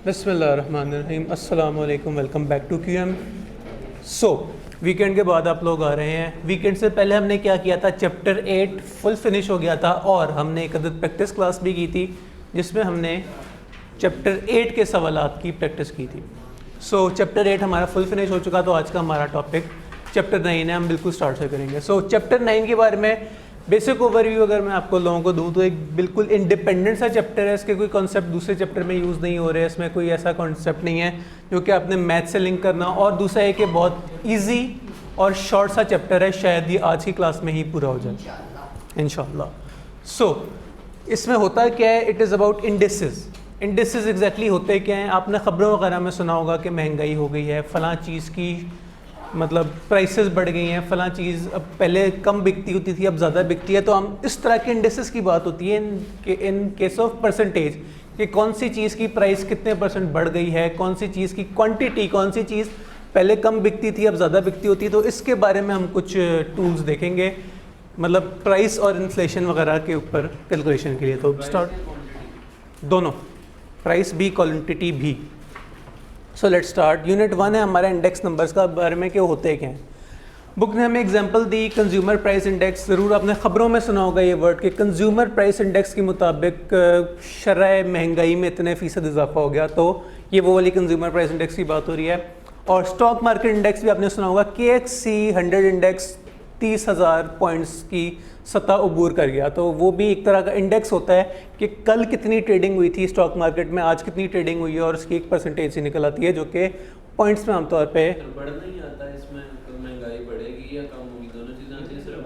बिस्मिल्लाहिर्रहमानिर्रहीम, अस्सलाम वालेकुम, welcome back to QM। So weekend के बाद आप लोग आ रहे हैं। वीकेंड से पहले हमने क्या किया था, चैप्टर 8 फुल फिनिश हो गया था और हमने एक अदद प्रैक्टिस क्लास भी की थी जिसमें हमने चैप्टर 8 के सवालात की प्रैक्टिस की थी। सो चैप्टर 8 हमारा फुल फिनिश हो चुका, तो आज का हमारा टॉपिक चैप्टर 9 है। हम बिल्कुल स्टार्ट से करेंगे। सो चैप्टर 9 के बारे में बेसिक ओवरव्यू अगर मैं आपको लोगों को दूं तो एक बिल्कुल इंडिपेंडेंट सा चैप्टर है। इसके कोई कॉन्सेप्ट दूसरे चैप्टर में यूज़ नहीं हो रहे हैं। इसमें कोई ऐसा कॉन्सेप्ट नहीं है जो कि आपने मैथ से लिंक करना। और दूसरा है कि बहुत ईजी और शॉर्ट सा चैप्टर है, शायद ये आज की क्लास में ही पूरा हो जाए इंशाल्लाह। सो इसमें होता क्या है, it is about indices. Indices exactly होते क्या हैं, आपने ख़बरों वगैरह में सुना होगा कि महंगाई हो गई है, फ़लाँ चीज़ की मतलब प्राइसेस बढ़ गई हैं, फ़लाँ चीज़ अब पहले कम बिकती होती थी अब ज़्यादा बिकती है। तो हम इस तरह के इंडिसेस की बात होती है इन केस ऑफ परसेंटेज, कि कौन सी चीज़ की प्राइस कितने % बढ़ गई है, कौन सी चीज़ की क्वांटिटी, कौन सी चीज़ पहले कम बिकती थी अब ज़्यादा बिकती होती है। तो इसके बारे में हम कुछ टूल्स देखेंगे, मतलब प्राइस और इन्फ्लेशन वगैरह के ऊपर कैलकुलेशन के लिए। तो स्टार्ट दोनों, प्राइस भी क्वांटिटी भी। So let's start. यूनिट 1 है हमारा इंडेक्स नंबर्स का बारे में, क्या होते क्या हैं। बुक ने हमें एग्जांपल दी कंज्यूमर प्राइस इंडेक्स। ज़रूर आपने ख़बरों में सुना होगा ये वर्ड कि कंज्यूमर प्राइस इंडेक्स के मुताबिक शरह महंगाई में इतने फ़ीसद इजाफा हो गया। तो ये वो वाली कंज्यूमर प्राइस इंडेक्स की बात हो रही है। और स्टॉक मार्केट इंडेक्स भी आपने सुना होगा, KXC 100 इंडेक्स 30,000 पॉइंट्स की सतह अबूर कर गया। तो वो भी एक तरह का इंडेक्स होता है कि कल कितनी ट्रेडिंग हुई थी स्टॉक मार्केट में, आज कितनी ट्रेडिंग हुई है, और उसकी एक परसेंटेज से निकल आती है जो कि पॉइंट्स में आमतौर पे बढ़ नहीं आता। इसमें महंगाई बढ़ेगी या कम होगी, दोनों चीज़ें आती हैं, सिर्फ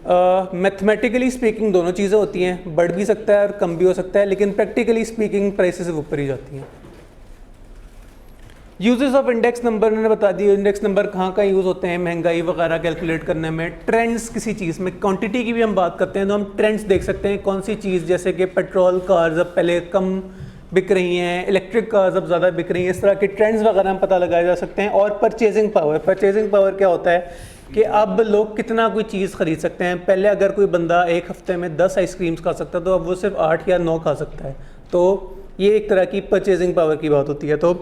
बढ़ना। मैथमेटिकली स्पीकिंग दोनों चीज़ें होती हैं, बढ़ भी सकता है और कम भी हो सकता है, लेकिन प्रैक्टिकली स्पीकिंग प्राइसेस ऊपर ही जाती हैं। यूजेस ऑफ इंडेक्स नंबर मैंने बता दिया। इंडेक्स नंबर कहाँ का यूज़ होते हैं महंगाई वगैरह कैलकुलेट करने में। ट्रेंड्स किसी चीज़ में, क्वांटिटी की भी हम बात करते हैं तो हम ट्रेंड्स देख सकते हैं कौन सी चीज़, जैसे कि पेट्रोल कार्स अब पहले कम बिक रही हैं, इलेक्ट्रिक कार्स अब ज़्यादा बिक रही हैं। इस तरह के ट्रेंड्स वगैरह हम पता लगाए जा सकते हैं। और परचेजिंग पावर, परचेजिंग पावर क्या होता है कि अब लोग कितना कोई चीज़ ख़रीद सकते हैं। पहले अगर कोई बंदा एक हफ्ते में 10 आइसक्रीम्स खा सकता है तो अब वो सिर्फ 8 या 9 खा सकता है। तो ये एक तरह की परचेजिंग पावर की बात होती है। तो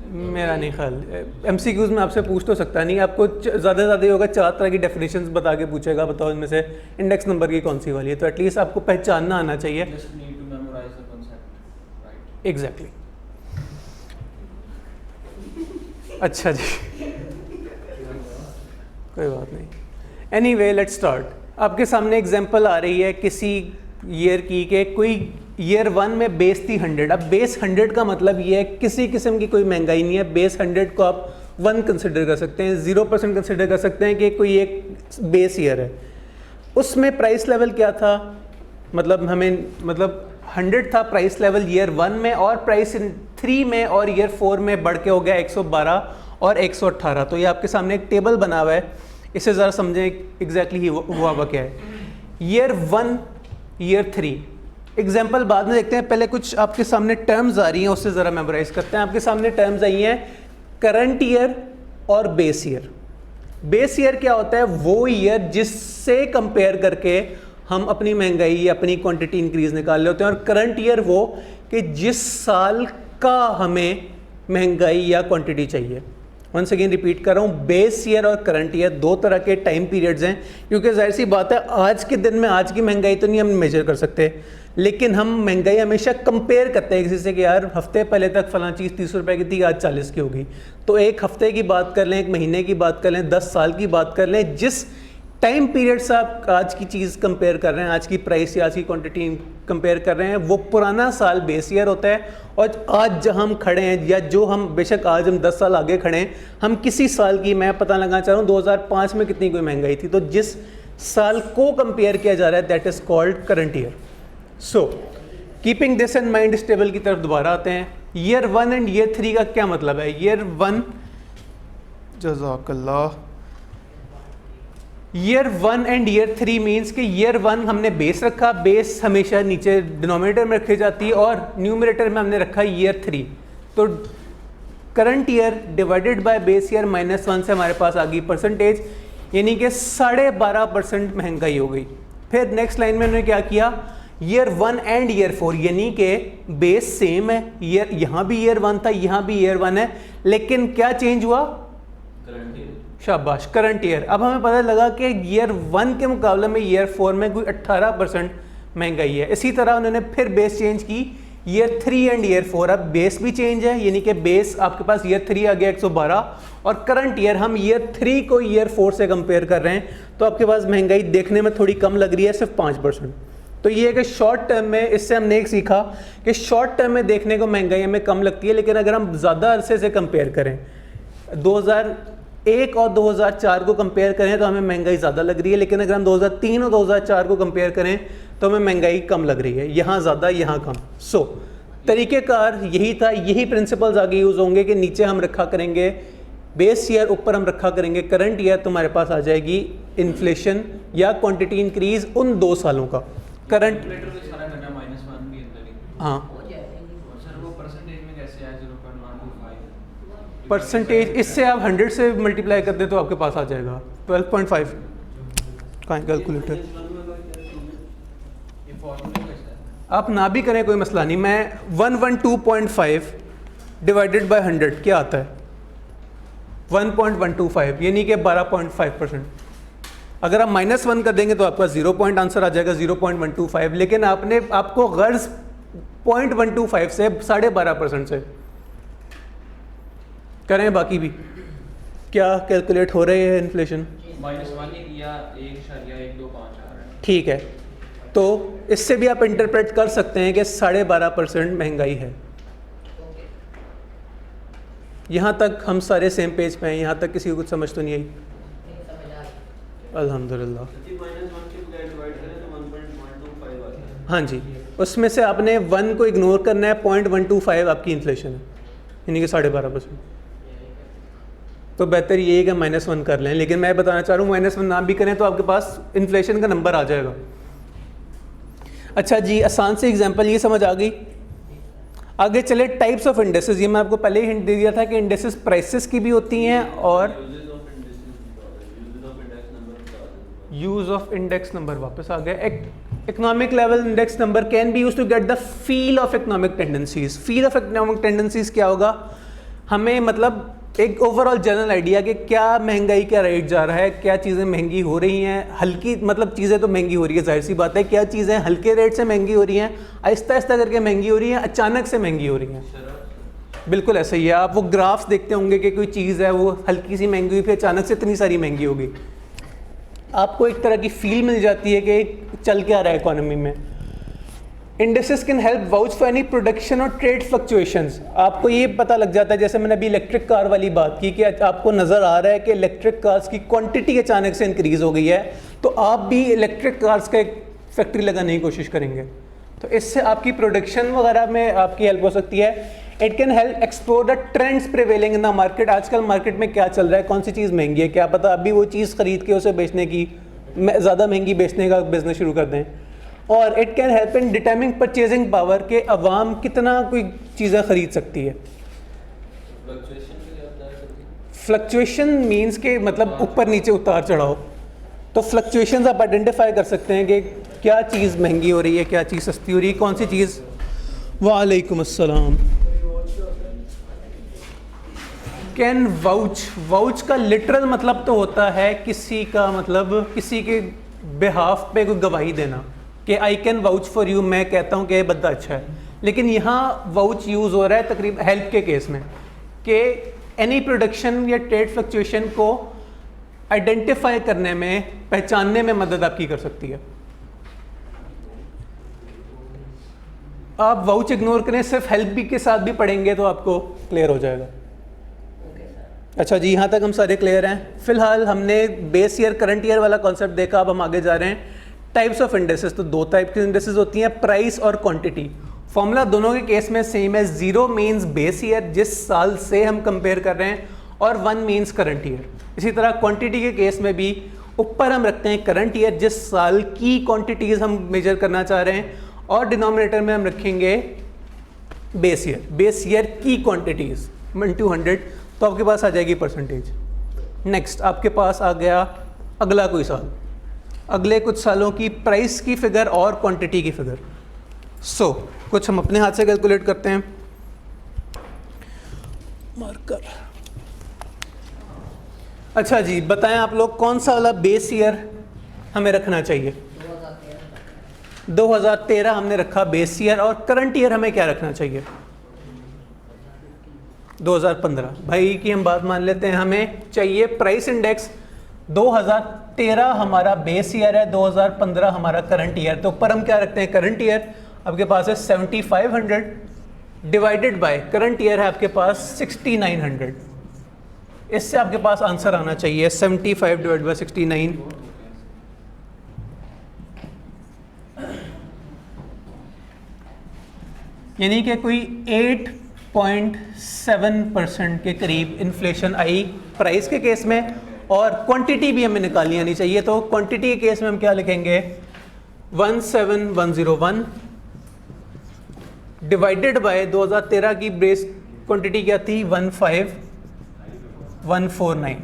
मेरा नहीं ख्याल, MCQs में आपसे पूछ तो सकता नहीं, आपको ज़्यादा से ज़्यादा ही होगा 4 तरह की डेफिनेशंस बता के पूछेगा, बताओ इनमें से इंडेक्स नंबर की कौन सी वाली है। तो एटलीस्ट आपको पहचानना आना चाहिए। एग्जैक्टली। अच्छा जी, कोई बात नहीं। Anyway let's start. आपके सामने एग्जांपल आ रही है किसी ईयर की कि कोई ईयर 1 में बेस थी 100। अब बेस 100 का मतलब ये है किसी किस्म की कोई महंगाई नहीं है। बेस 100 को आप 1 कंसिडर कर सकते हैं, 0% कंसिडर कर सकते हैं कि कोई एक बेस ईयर है। उसमें प्राइस लेवल क्या था, मतलब 100 था प्राइस लेवल ईयर 1 में, और प्राइस 3 में और ईयर 4 में बढ़ के हो गया 112 और 118। तो ये आपके सामने एक टेबल बना हुआ है, इसे ज़रा समझें एग्जैक्टली हुआ क्या है। ईयर 1 ईयर 3 एग्जाम्पल बाद में देखते हैं, पहले कुछ आपके सामने टर्म्स आ रही हैं उससे ज़रा मेमोराइज करते हैं। आपके सामने टर्म्स आई हैं करंट ईयर और बेस ईयर। बेस ईयर क्या होता है, वो ईयर जिससे कंपेयर करके हम अपनी महंगाई या अपनी क्वांटिटी इंक्रीज निकाल रहे होते हैं। और करंट ईयर वो कि जिस साल का हमें महंगाई या क्वांटिटी चाहिए। वंस अगेन रिपीट कर रहा हूँ, बेस ईयर और करंट ईयर 2 तरह के टाइम पीरियड्स हैं। क्योंकि जाहिर सी बात है आज के दिन में आज की महंगाई तो नहीं हम मेजर कर सकते, लेकिन हम महंगाई हमेशा कंपेयर करते हैं किसी से कि यार हफ्ते पहले तक फलां चीज़ 30 रुपए की थी, आज 40 की होगी। तो एक हफ्ते की बात कर लें, एक महीने की बात कर लें, 10 साल की बात कर लें, जिस टाइम पीरियड से आप आज की चीज़ कंपेयर कर रहे हैं, आज की प्राइस या आज की क्वांटिटी कंपेयर कर रहे हैं, वो पुराना साल बेस ईयर होता है। और आज जहाँ हम खड़े हैं या जो हम, बेशक आज हम 10 साल आगे खड़े हैं, हम किसी साल की, मैं पता लगाना चाह रहा हूँ 2005 में कितनी कोई महंगाई थी, तो जिस साल को कंपेयर किया जा रहा है that is called current year. So keeping this in mind, इस टेबल की तरफ दोबारा आते हैं। ईयर 1 एंड ईयर 3 का क्या मतलब है। ईयर 1, जज़ाकल्लाह, ईयर 1 एंड ईयर 3 मीन्स कि ईयर 1 हमने बेस रखा, बेस हमेशा नीचे डिनोमिनेटर में रखी जाती है, और न्यूमरेटर में हमने रखा ईयर 3। तो current year divided by base year -1 से हमारे पास आ गई परसेंटेज, यानी कि 12.5% महंगाई हो गई। फिर नेक्स्ट लाइन में उन्होंने क्या किया ईयर 1 एंड ईयर 4 यानी कि बेस सेम है, ईयर यहाँ भी ईयर 1 था, यहाँ भी ईयर 1 है, लेकिन क्या चेंज हुआ? Current year. शाबाश, करंट ईयर। अब हमें पता लगा कि ईयर 1 के मुकाबले में ईयर 4 में कोई 18% महंगाई है। इसी तरह उन्होंने फिर बेस चेंज की ईयर 3 एंड ईयर 4। अब बेस भी चेंज है, यानी कि बेस आपके पास ईयर 3 आ गया 112, और करंट ईयर हम ईयर 3 को ईयर 4 से कंपेयर कर रहे हैं, तो आपके पास महंगाई देखने में थोड़ी कम लग रही है, सिर्फ 5%। तो ये है कि शॉर्ट टर्म में इससे हमने एक सीखा कि शॉर्ट टर्म में देखने को महंगाई हमें कम लगती है, लेकिन अगर हम ज़्यादा अरसे से कंपेयर करें, 2001 और 2004 को कंपेयर करें तो हमें महंगाई ज़्यादा लग रही है, लेकिन अगर हम 2003 और 2004 को कंपेयर करें तो हमें महंगाई कम लग रही है, यहाँ ज़्यादा यहाँ कम। सो तरीक़ेकार यही था, यही प्रिंसिपल्स आगे यूज़ होंगे कि नीचे हम रखा करेंगे बेस ईयर, ऊपर हम रखा करेंगे करंट ईयर, तुम्हारे पास आ जाएगी इन्फ्लेशन या क्वांटिटी इंक्रीज उन 2 सालों का। करंट हाँ, परसेंटेज इससे आप 100 से मल्टीप्लाई कर दे तो आपके पास आ जाएगा 12.5। कहाँ कैलकुलेटर? आप ना भी करें कोई मसला नहीं, मैं 112.5 डिवाइडेड बाय 100 क्या आता है? 1.125, यानी कि 12.5%। अगर आप -1 कर देंगे तो आपका 0 पॉइंट आंसर आ जाएगा 0.125, लेकिन आपको गर्ज 0.125 से 12.5% से करें। बाकी भी क्या कैलकुलेट हो रहे हैं इन्फ्लेशन? -1 या 1.125 आ रहा है। ठीक है, तो इससे भी आप इंटरप्रेट कर सकते हैं कि 12.5% महंगाई है। यहाँ तक हम सारे सेम पेज पे हैं, यहाँ तक किसी को कुछ समझ तो नहीं आई? अल्हम्दुलिल्लाह। हाँ जी, उसमें से आपने 1 को इग्नोर करना है, 0.125 आपकी इन्फ्लेशन है, यानी कि 12.5%। तो बेहतर ये है कि -1 कर लें, लेकिन मैं बताना चाह रहा हूँ -1 ना भी करें तो आपके पास इन्फ्लेशन का नंबर आ जाएगा। अच्छा जी, आसान से एग्जांपल ये समझ आ गई। आगे चले टाइप्स ऑफ इंडेसेस। ये मैं आपको पहले ही हिंट दे दिया था कि इंडेसेस प्राइसेस की भी होती हैं और यूज ऑफ इंडेक्स नंबर वापस आ गया। Economic level index number can be use to get the feel of economic tendencies. Feel of economic tendencies क्या होगा? हमें मतलब एक ओवरऑल जनरल आइडिया कि क्या महंगाई का रेट जा रहा है, क्या चीज़ें महंगी हो रही हैं, हल्की मतलब चीज़ें तो महंगी हो रही है, जाहिर सी बात है, क्या चीज़ें हल्के रेट से महंगी हो रही हैं, आहिस्ता आहिस्ता करके महंगी हो रही हैं, अचानक से महंगी हो रही हैं। बिल्कुल ऐसा ही है। आप वो ग्राफ्स देखते होंगे कि कोई चीज़ है वो हल्की सी महंगी हुई, फिर अचानक से इतनी सारी महंगी होगी, आपको एक तरह की फील मिल जाती है कि चल क्या रहा है इकोनॉमी में। Indices can help vouch for any production और ट्रेड फ्लक्चुएशंस। आपको ये पता लग जाता है, जैसे मैंने अभी इलेक्ट्रिक कार वाली बात की, कि आपको नज़र आ रहा है कि इलेक्ट्रिक कार्स की क्वांटिटी अचानक से इंक्रीज़ हो गई है, तो आप भी इलेक्ट्रिक कार्स का एक फैक्ट्री लगाने की कोशिश करेंगे, तो इससे आपकी प्रोडक्शन वगैरह में आपकी हेल्प हो सकती है। It can help explore the trends prevailing in the market. आजकल मार्केट में क्या चल रहा है, कौन सी चीज़ महंगी है, क्या पता अभी वो चीज़ ख़रीद के उसे बेचने की, ज़्यादा महंगी बेचने का बिजनेस शुरू कर दें। और it can help in determining purchasing power के अवाम कितना कोई चीज़ें ख़रीद सकती है। फ्लक्चुएशन मीन्स के मतलब ऊपर नीचे उतार चढ़ाव। तो फ्लक्चुएशन आप आइडेंटिफाई कर सकते हैं कि क्या चीज़ महंगी हो रही है, क्या चीज़ सस्ती हो रही है, कौन सी चीज़। वालेकुम अस्सलाम। कैन वाउच, वाउच का लिटरल मतलब तो होता है किसी का मतलब किसी के बिहाफ पे कोई गवाही देना, कि I can vouch for you, मैं कहता हूँ कि ये बंदा अच्छा है। लेकिन यहाँ वाउच यूज़ हो रहा है तकरीबन हेल्प के केस में, कि एनी प्रोडक्शन या ट्रेड फ्लक्चुएशन को आइडेंटिफाई करने में, पहचानने में मदद आपकी कर सकती है। आप वाउच इग्नोर करें, सिर्फ हेल्प भी के साथ भी पढ़ेंगे तो आपको क्लियर हो जाएगा। अच्छा जी, यहाँ तक हम सारे क्लियर हैं। फिलहाल हमने बेस ईयर करंट ईयर वाला कॉन्सेप्ट देखा, अब हम आगे जा रहे हैं। टाइप्स ऑफ इंडेसेस, तो 2 टाइप की इंडेसेस होती हैं, प्राइस और क्वांटिटी। फॉर्मूला दोनों के केस में सेम है। 0 मीन्स बेस ईयर, जिस साल से हम कंपेयर कर रहे हैं, और 1 मीन्स करंट ईयर। इसी तरह क्वांटिटी के केस में भी ऊपर हम रखते हैं करंट ईयर, जिस साल की क्वांटिटीज़ हम मेजर करना चाह रहे हैं, और डिनोमिनेटर में हम रखेंगे बेस ईयर, बेस ईयर की क्वांटिटीज़ इंटू 100, तो आपके पास आ जाएगी परसेंटेज। नेक्स्ट आपके पास आ गया अगला कोई साल, अगले कुछ सालों की प्राइस की फिगर और क्वांटिटी की फिगर। सो कुछ हम अपने हाथ से कैलकुलेट करते हैं। मार्कर। अच्छा जी, बताएं आप लोग कौन सा वाला बेस ईयर हमें रखना चाहिए? 2013 हमने रखा बेस ईयर, और करंट ईयर हमें क्या रखना चाहिए? 2015। भाई की हम बात मान लेते हैं, हमें चाहिए प्राइस इंडेक्स। 2013 हमारा बेस ईयर है, 2015 हमारा करंट ईयर। तो ऊपर हम क्या रखते हैं? करंट ईयर आपके पास है 7500 डिवाइडेड बाय करंट ईयर है आपके पास 6900। इससे आपके पास आंसर आना चाहिए 75 डिवाइड बाय 69। यानी कि कोई 8.7% के करीब इन्फ्लेशन आई प्राइस के केस में, और क्वांटिटी भी हमें निकालनी आनी चाहिए। तो क्वांटिटी के केस में हम क्या लिखेंगे? 17101 डिवाइडेड बाय 2013 की बेस क्वांटिटी क्या थी? 15149।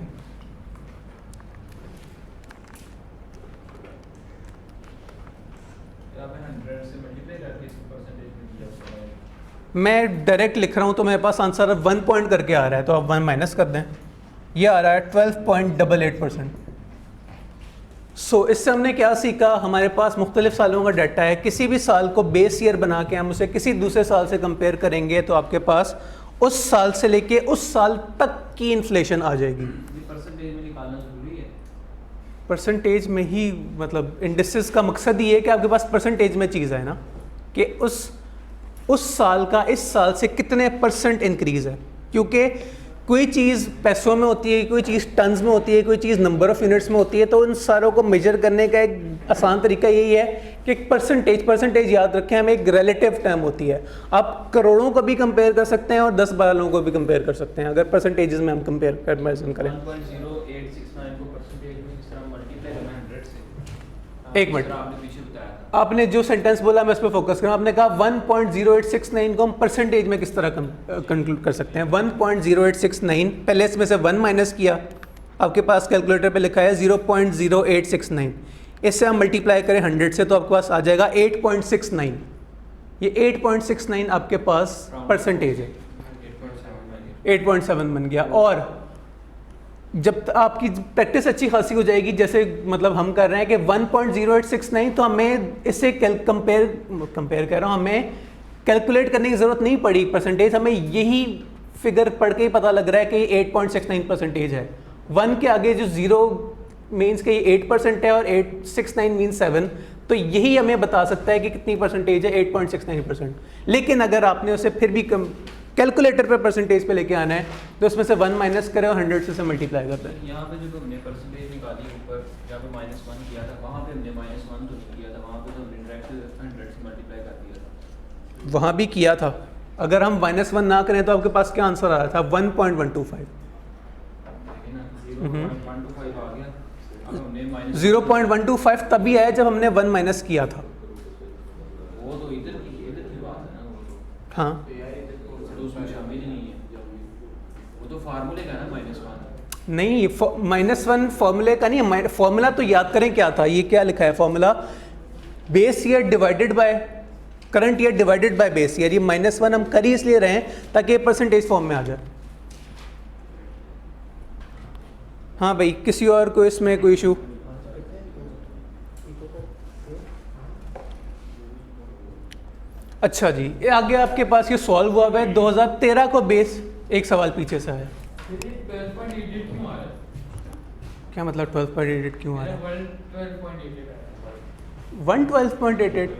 मैं डायरेक्ट लिख रहा हूँ तो मेरे पास आंसर 1 पॉइंट करके आ रहा है, तो आप 1 माइनस कर दें। ये आ रहा है 12.88%। सो इससे हमने क्या सीखा? हमारे पास मुख्तलिफ सालों का डाटा है, किसी भी साल को बेस ईयर बना के हम उसे किसी दूसरे साल से कंपेयर करेंगे तो आपके पास उस साल से लेके उस साल तक की इन्फ्लेशन आ जाएगी। परसेंटेज में निकालना जरूरी है? परसेंटेज में ही, मतलब इंडिसेस का मकसद ये है कि आपके पास परसेंटेज में चीज़ है ना, कि उस साल का इस साल से कितने % इंक्रीज़ है। क्योंकि कोई चीज़ पैसों में होती है, कोई चीज़ टन्स में होती है, कोई चीज़ नंबर ऑफ़ यूनिट्स में होती है। तो उन सारों को मेजर करने का एक आसान तरीका यही है कि एक परसेंटेज याद रखें, हमें एक रिलेटिव टर्म होती है। आप करोड़ों को भी कंपेयर कर सकते हैं और 10-12 लोगों को भी कंपेयर कर सकते हैं, अगर परसेंटेजेस में हम कंपेरिजन करें। 1.0869 को परसेंटेज में किस तरह मल्टीप्लाई करना 100 से? एक मिनट, आपने पीछे बताया था। आपने जो सेंटेंस बोला मैं उस पर फोकस करूँ। आपने कहा 1.0869 को हम परसेंटेज में किस तरह कंक्लूड कर सकते हैं? 1.0869, पहले इसमें से 1 माइनस किया, आपके पास कैलकुलेटर पे लिखा है 0.0869। इससे हम मल्टीप्लाई करें 100 से तो आपके पास आ जाएगा 8.69। ये 8.69 आपके पास परसेंटेज है, 8.7 बन गया। और जब आपकी प्रैक्टिस अच्छी खासी हो जाएगी, जैसे मतलब हम कर रहे हैं कि 1.0869, तो हमें इससे कंपेयर कर रहा हूँ, हमें कैलकुलेट करने की ज़रूरत नहीं पड़ी परसेंटेज, हमें यही फिगर पढ़ के ही पता लग रहा है कि 8.69% है। 1 के आगे जो 0 मीन्स कि 8% है और 869 मीन्स 7, तो यही हमें बता सकता है कि कितनी परसेंटेज है, 8.69%। लेकिन अगर आपने उसे फिर भी कैलकुलेटर पे परसेंटेज पे लेके आना है तो उसमें से 1 माइनस करें और 100 से मल्टीप्लाई करते हैं। यहाँ पे जो हमने परसेंटेज निकाली ऊपर जहाँ पे -1 किया था, वहाँ पे हमने -1 तो नहीं किया था, वहाँ पे तो हमने डायरेक्ट 100 से मल्टीप्लाई कर दिया था। वहाँ भी किया था। अगर हम -1 ना करें तो आपके पास क्या आंसर आ रहा था? 1.125। 0.125 आ गया। अब हमने 0.125 तभी आया जब हमने 1 माइनस किया था। वो तो इधर की बात है ना, वो तो हाँ, तो उसमें शामिल ही नहीं है, वो तो फार्मूले का ना -1 नहीं, -1 फॉर्मूले का नहीं है। फॉर्मूला तो याद करें क्या था, ये क्या लिखा है formula? Base year divided by current year divided by base year. ये -1 हम कर ही इसलिए रहे हैं ताकि परसेंटेज फॉर्म में आ जाए। हाँ भाई, किसी और को इसमें कोई इशू? अच्छा जी, ये आगे आपके पास ये सॉल्व हुआ है 2013 को बेस। एक सवाल पीछे से है, 12.88 क्यों आ रहा है? क्या मतलब 12.88 क्यों आ रहा है? 12.88 112.88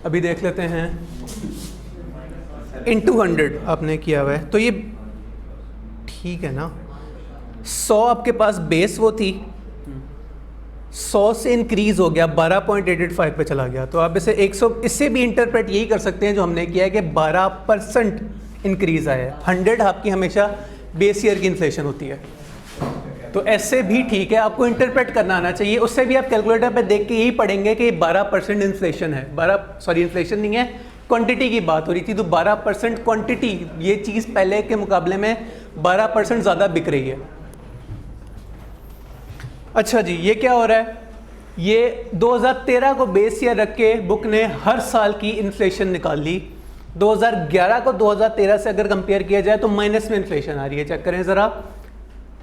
अभी देख लेते हैं। इंटू 100 आपने किया हुआ है, तो ये ठीक है ना। 100 आपके पास बेस वो थी, 100 से इंक्रीज हो गया 12.885 पे चला गया, तो आप इसे 100 इससे भी इंटरप्रेट यही कर सकते हैं जो हमने किया है कि 12% इंक्रीज आया है। 100 आपकी हमेशा बेस ईयर की इन्फ्लेशन होती है, तो ऐसे भी ठीक है, आपको इंटरप्रेट करना आना चाहिए। उससे भी आप कैलकुलेटर पे देख के यही पढ़ेंगे कि 12% इन्फ्लेशन है। इन्फ्लेशन नहीं है, क्वांटिटी की बात हो रही थी, तो 12% क्वांटिटी, ये चीज़ पहले के मुकाबले में 12% ज़्यादा बिक रही है। अच्छा जी, ये क्या हो रहा है? ये 2013 को बेस ईयर रख के बुक ने हर साल की इन्फ्लेशन निकाल ली। 2011 को 2013 से अगर कंपेयर किया जाए तो माइनस में इन्फ्लेशन आ रही है। चेक करें ज़रा,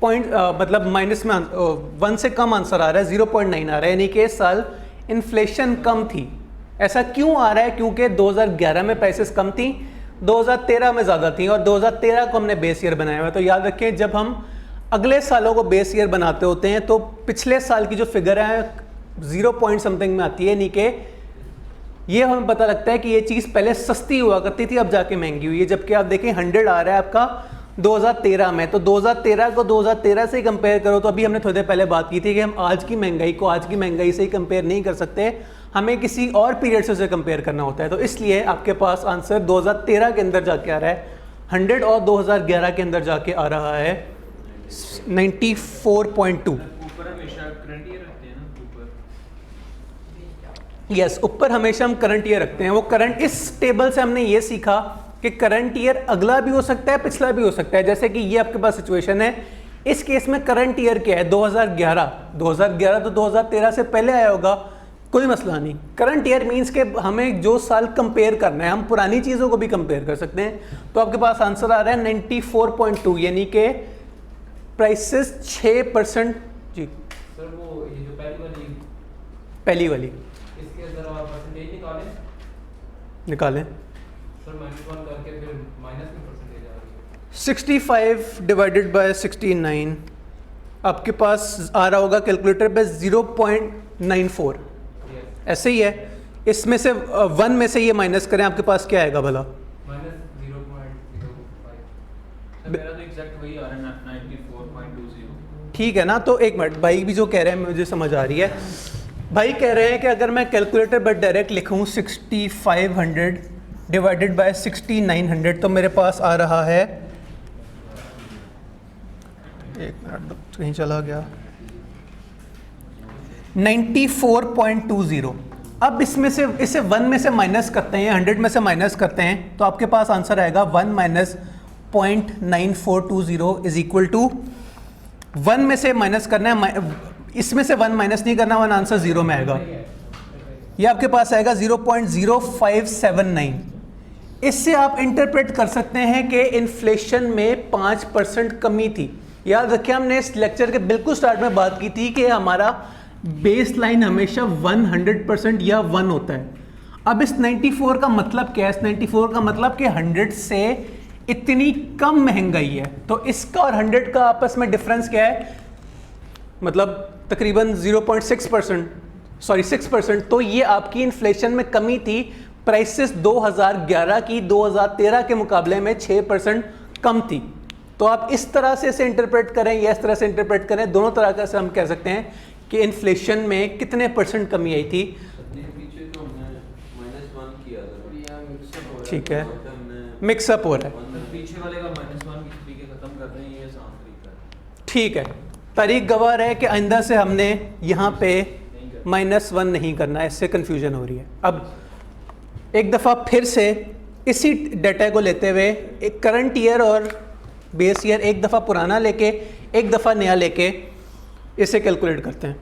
पॉइंट मतलब माइनस में 1 से कम आंसर आ रहा है, 0.9 आ रहा है, यानी कि इस साल इन्फ्लेशन कम थी। ऐसा क्यों आ रहा है? क्योंकि 2011 में प्राइसेस कम थी, 2013 में ज़्यादा थी, और 2013 को हमने बेस ईयर बनाया हुआ है। तो याद रखें, जब हम अगले सालों को बेस ईयर बनाते होते हैं तो पिछले साल की जो फिगर है 0 पॉइंट समथिंग में आती है, यानी कि ये हमें पता लगता है कि ये चीज़ पहले सस्ती हुआ करती थी, अब जाके महंगी हुई है। जबकि आप देखें 100 आ रहा है आपका 2013 में, तो 2013 को 2013 से ही कंपेयर करो। तो अभी हमने थोड़ी देर पहले बात की थी कि हम आज की महंगाई को आज की महंगाई से ही कंपेयर नहीं कर सकते, हमें किसी और पीरियड से उसे कंपेयर करना होता है। तो इसलिए आपके पास आंसर 2013 के अंदर जाके आ रहा है 100 और 2011 के अंदर जाके आ रहा है 94.2। ऊपर हमेशा करंट ईयर रखते हैं ना ऊपर। यस, ऊपर हमेशा हम करंट ईयर रखते हैं। वो करंट, इस टेबल से हमने ये सीखा कि करंट ईयर अगला भी हो सकता है, पिछला भी हो सकता है। जैसे कि ये आपके पास सिचुएशन है, इस केस में करंट ईयर क्या है? 2011 तो 2013 से पहले आया होगा, कोई मसला नहीं। करंट ईयर मींस के हमें जो साल कंपेयर करना है, हम पुरानी चीज़ों को भी कंपेयर कर सकते हैं। तो आपके पास आंसर आ रहा है 94.2, यानी कि प्राइसेस 6%। जी सर वो ये जो पहली वाली इसके जरा परसेंटेज निकालें। सर -1 करके फिर माइनस में परसेंटेज आ रही है। 65 डिवाइडेड बाय 69 आपके पास आ रहा होगा कैलकुलेटर पे 0.94, ऐसे ही है। इसमें से 1 में से ये माइनस करें, आपके पास क्या आएगा भला? -0.05। मेरा तो एग्जैक्ट वही आ रहा है 94.20। ठीक है ना। तो एक मिनट, भाई भी जो कह रहे हैं मुझे समझ आ रही है। भाई कह रहे हैं कि अगर मैं कैलकुलेटर पर डायरेक्ट लिखूं 6500 डिवाइडेड बाय 6900 तो मेरे पास आ रहा है, एक मिनट कहीं चला गया, 94.20। अब इसमें से इसे 1 में से माइनस करते हैं, 100 में से माइनस करते हैं, तो आपके पास आंसर आएगा 1 माइनस 0.9420 इज इक्वल टू 1 में से माइनस करना है, इसमें से 1 माइनस नहीं करना, 1 आंसर 0 में आएगा। ये आपके पास आएगा 0.0579। इससे आप इंटरप्रेट कर सकते हैं कि इन्फ्लेशन में 5% कमी थी। याद रखिए, हमने इस लेक्चर के बिल्कुल स्टार्ट में बात की थी कि हमारा बेस लाइन हमेशा 100% या 1 होता है। अब इस 94 का मतलब क्या है? इस 94 का मतलब कि 100 से इतनी कम महंगाई है, तो इसका और 100 का आपस में डिफरेंस क्या है? मतलब तकरीबन 0.6%, सॉरी 6%। तो ये आपकी इन्फ्लेशन में कमी थी। प्राइसेस 2011 की 2013 के मुकाबले में 6% कम थी। तो आप इस तरह से इसे इंटरप्रेट करें या इस तरह से इंटरप्रेट करें, दोनों तरह का से हम कह सकते हैं कि इन्फ्लेशन में कितने % कमी आई थी। पीछे तो हमने -1 किया था, ठीक है, मिक्सअप हो रहा है। पीछे वाले का -1 की तरीके खत्म कर रहे हैं, ये आसान तरीका है। ठीक है, तारीख गवाह है कि आइंदा से हमने यहाँ पे -1 नहीं करना है, इससे कन्फ्यूजन हो रही है। अब एक दफ़ा फिर से इसी डाटा को लेते हुए एक करंट ईयर और बेस ईयर, एक दफ़ा पुराना लेके एक दफ़ा नया लेके इसे कैलकुलेट करते हैं।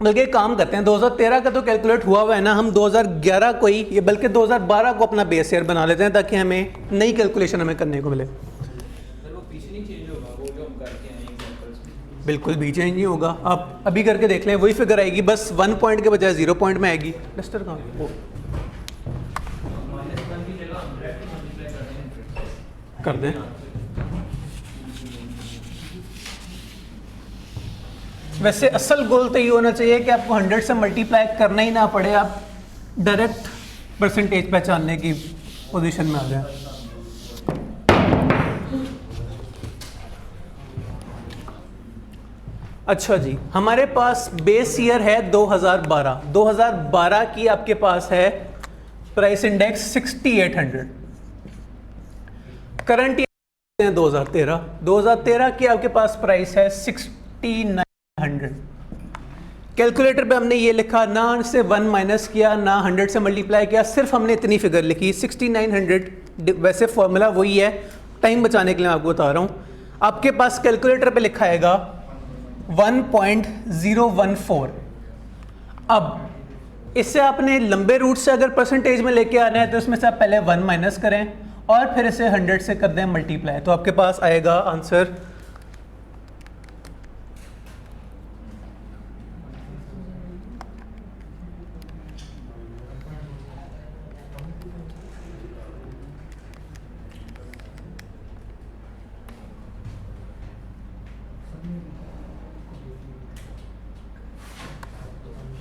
बल्कि एक काम करते हैं, 2013 का तो कैलकुलेट हुआ है ना, हम 2011 को ही, ये बल्कि 2012 को अपना बेस ईयर बना लेते हैं ताकि हमें नई कैलकुलेशन हमें करने को मिले। सर वो पीछे नहीं चेंज होगा, वो जो हम करके आए एग्जांपल्स में। बिल्कुल भी चेंज नहीं होगा, आप अभी करके देख लें, वही फिगर आएगी, बस 1 पॉइंट के बजाय 0 पॉइंट में आएगी। डस्टर कहाँ है? वो -1 की जगह हम डायरेक्ट मल्टीप्लाई कर दें, कर दें। वैसे असल गोल तो ये होना चाहिए कि आपको 100 से मल्टीप्लाई करना ही ना पड़े, आप डायरेक्ट परसेंटेज पहचानने की पोजीशन में आ जाए। अच्छा जी, हमारे पास बेस ईयर है 2012। 2012 की आपके पास है प्राइस इंडेक्स 6800। करंट ईयर 2013 की आपके पास प्राइस है 6900। कैलकुलेटर पे हमने ये लिखा, ना से 1 माइनस किया, ना 100 से मल्टीप्लाई किया, सिर्फ हमने इतनी फिगर लिखी 6900। वैसे फॉर्मूला वही है, टाइम बचाने के लिए मैं आपको बता रहा हूँ। आपके पास कैलकुलेटर पे लिखा आएगा 1.014। अब इससे आपने लंबे रूट से अगर परसेंटेज में लेके आना है तो इसमें से आप पहले 1 माइनस करें और फिर इसे 100 से कर दें मल्टीप्लाई, तो आपके पास आएगा आंसर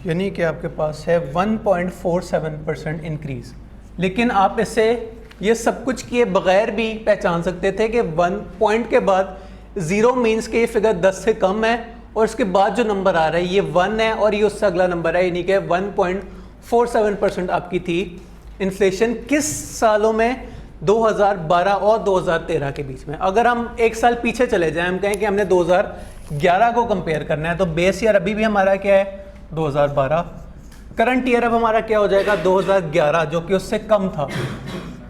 1.47% इंक्रीज। लेकिन आप इसे ये सब कुछ किए बगैर भी पहचान सकते थे कि 1 पॉइंट के बाद 0 मीन्स के ये फिगर 10 से कम है और इसके बाद जो नंबर आ रहा है ये 1 है और ये उससे अगला नंबर है, यानी कि 1.47% आपकी थी इन्फ्लेशन। किस सालों में? 2012 और 2013 के बीच में। अगर हम एक साल पीछे चले जाएं, हम कहें कि हमने 2011 को कंपेयर करना है, तो बेस ईयर अभी भी हमारा क्या है? 2012। करंट ईयर अब हमारा क्या हो जाएगा? 2011, जो कि उससे कम था।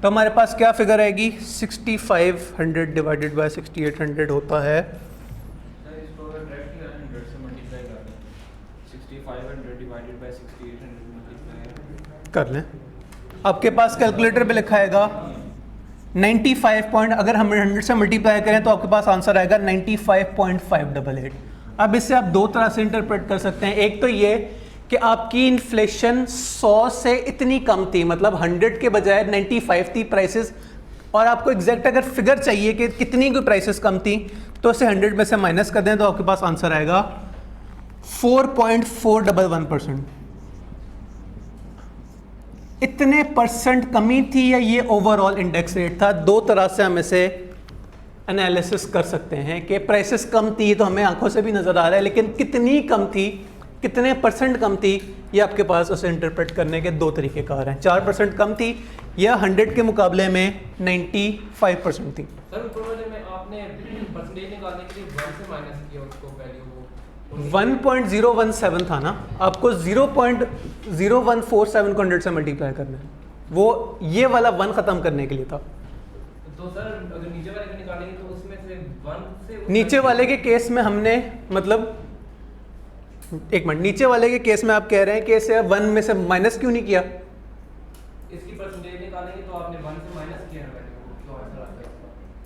तो हमारे पास क्या फिगर आएगी? 6500 डिवाइडेड बाय 6800 होता है। सर इसको अगर डायरेक्टली 100 से मल्टीप्लाई कर दें, 6500 डिवाइडेड बाय 6800 मल्टीप्लाई कर लें। आपके पास कैलकुलेटर पे लिखा आएगा 95 पॉइंट, अगर हम 100 से मल्टीप्लाई करें तो आपके पास आंसर आएगा 95.588। अब इससे आप दो तरह से इंटरप्रेट कर सकते हैं। एक तो ये कि आपकी इन्फ्लेशन 100 से इतनी कम थी, मतलब 100 के बजाय 95 थी प्राइसेस, और आपको एग्जैक्ट अगर फिगर चाहिए कि कितनी कोई प्राइसेस कम थी तो इसे 100 में से माइनस कर दें तो आपके पास आंसर आएगा 4.411%। इतने परसेंट कमी थी या ये ओवरऑल इंडेक्स रेट था? दो तरह से हम इसे एनालिसिस कर सकते हैं कि प्राइसेस कम थी तो हमें आंखों से भी नज़र आ रहा है, लेकिन कितनी कम थी, कितने परसेंट कम थी, ये आपके पास उसे इंटरप्रेट करने के दो तरीक़ेकार हैं। 4% कम थी या 100 के मुकाबले में 95% थी। सर ऊपर वाले में आपने परसेंटेज निकालने के लिए 1 से माइनस किया उसको वैल्यू को 1.017 था ना, आपको 0.0147 को 100 से मल्टीप्लाई करना है, वो ये वाला 1 ख़त्म करने के लिए था। तो सर अगर नीचे वाले को निकालेंगे तो उसमें से 1 से नीचे वाले के केस में हमने मतलब एक मिनट, नीचे वाले के केस में आप कह रहे हैं कि इसे 1 में से माइनस क्यों नहीं किया? इसकी परसेंटेज निकालेंगे तो आपने 1 से माइनस किया है वैल्यू को, तो आंसर आता है।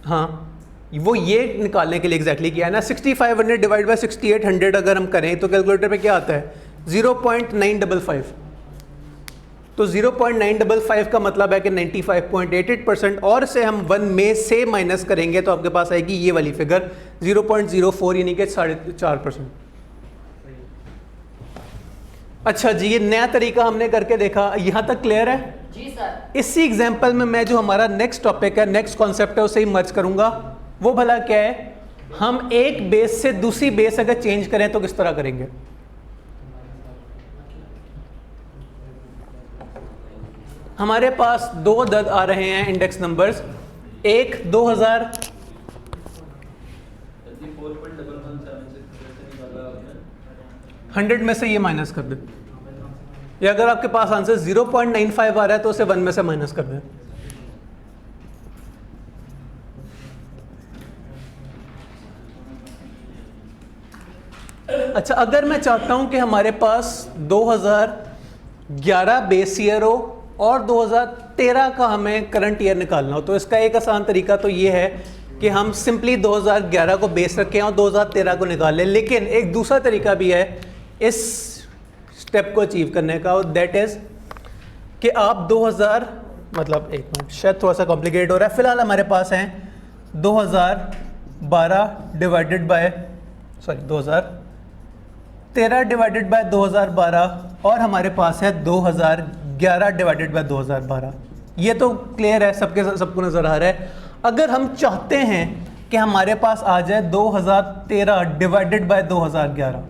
हाँ, वो ये निकालने के लिए एग्जैक्टली किया है ना। 6500 डिवाइड बाय 6800 अगर हम करें तो कैलकुलेटर पे क्या आता है? 0.955। तो 0.955 का मतलब है कि 95.88%, और से हम 1 में से माइनस करेंगे तो आपके पास आएगी ये वाली फिगर 0.04, यानी कि 4.5%। अच्छा जी, ये नया तरीका हमने करके देखा, यहाँ तक क्लियर है? जी सर। इसी एग्जाम्पल में मैं जो हमारा नेक्स्ट टॉपिक है, नेक्स्ट कॉन्सेप्ट है, उसे ही मर्ज करूंगा। वो भला क्या है? हम एक बेस से दूसरी बेस अगर चेंज करें तो किस तरह करेंगे? हमारे पास दो अदद आ रहे हैं इंडेक्स नंबर्स, एक 2000 100 में से ये माइनस कर दें, या अगर आपके पास आंसर 0.95 आ रहा है तो उसे 1 में से माइनस कर दें। अच्छा, अगर मैं चाहता हूं कि हमारे पास 2011 बेस ईयर हो और 2013 का हमें करंट ईयर निकालना हो, तो इसका एक आसान तरीका तो ये है कि हम सिंपली 2011 को बेस रखें और 2013 को निकालें। लेकिन एक दूसरा तरीका भी है इस स्टेप को अचीव करने का, और दैट इज़ कि आप 2000 मतलब एक मिनट, शायद थोड़ा सा कॉम्प्लिकेट हो रहा है, फिलहाल हमारे पास हैं 2012 डिवाइडेड बाय 2013 डिवाइडेड बाय 2012, और हमारे पास है 2011 डिवाइडेड बाय 2012। ये तो क्लियर है, सबको नज़र आ रहा है। अगर हम चाहते हैं कि हमारे पास आ जाए 2013 डिवाइडेड बाय 2011,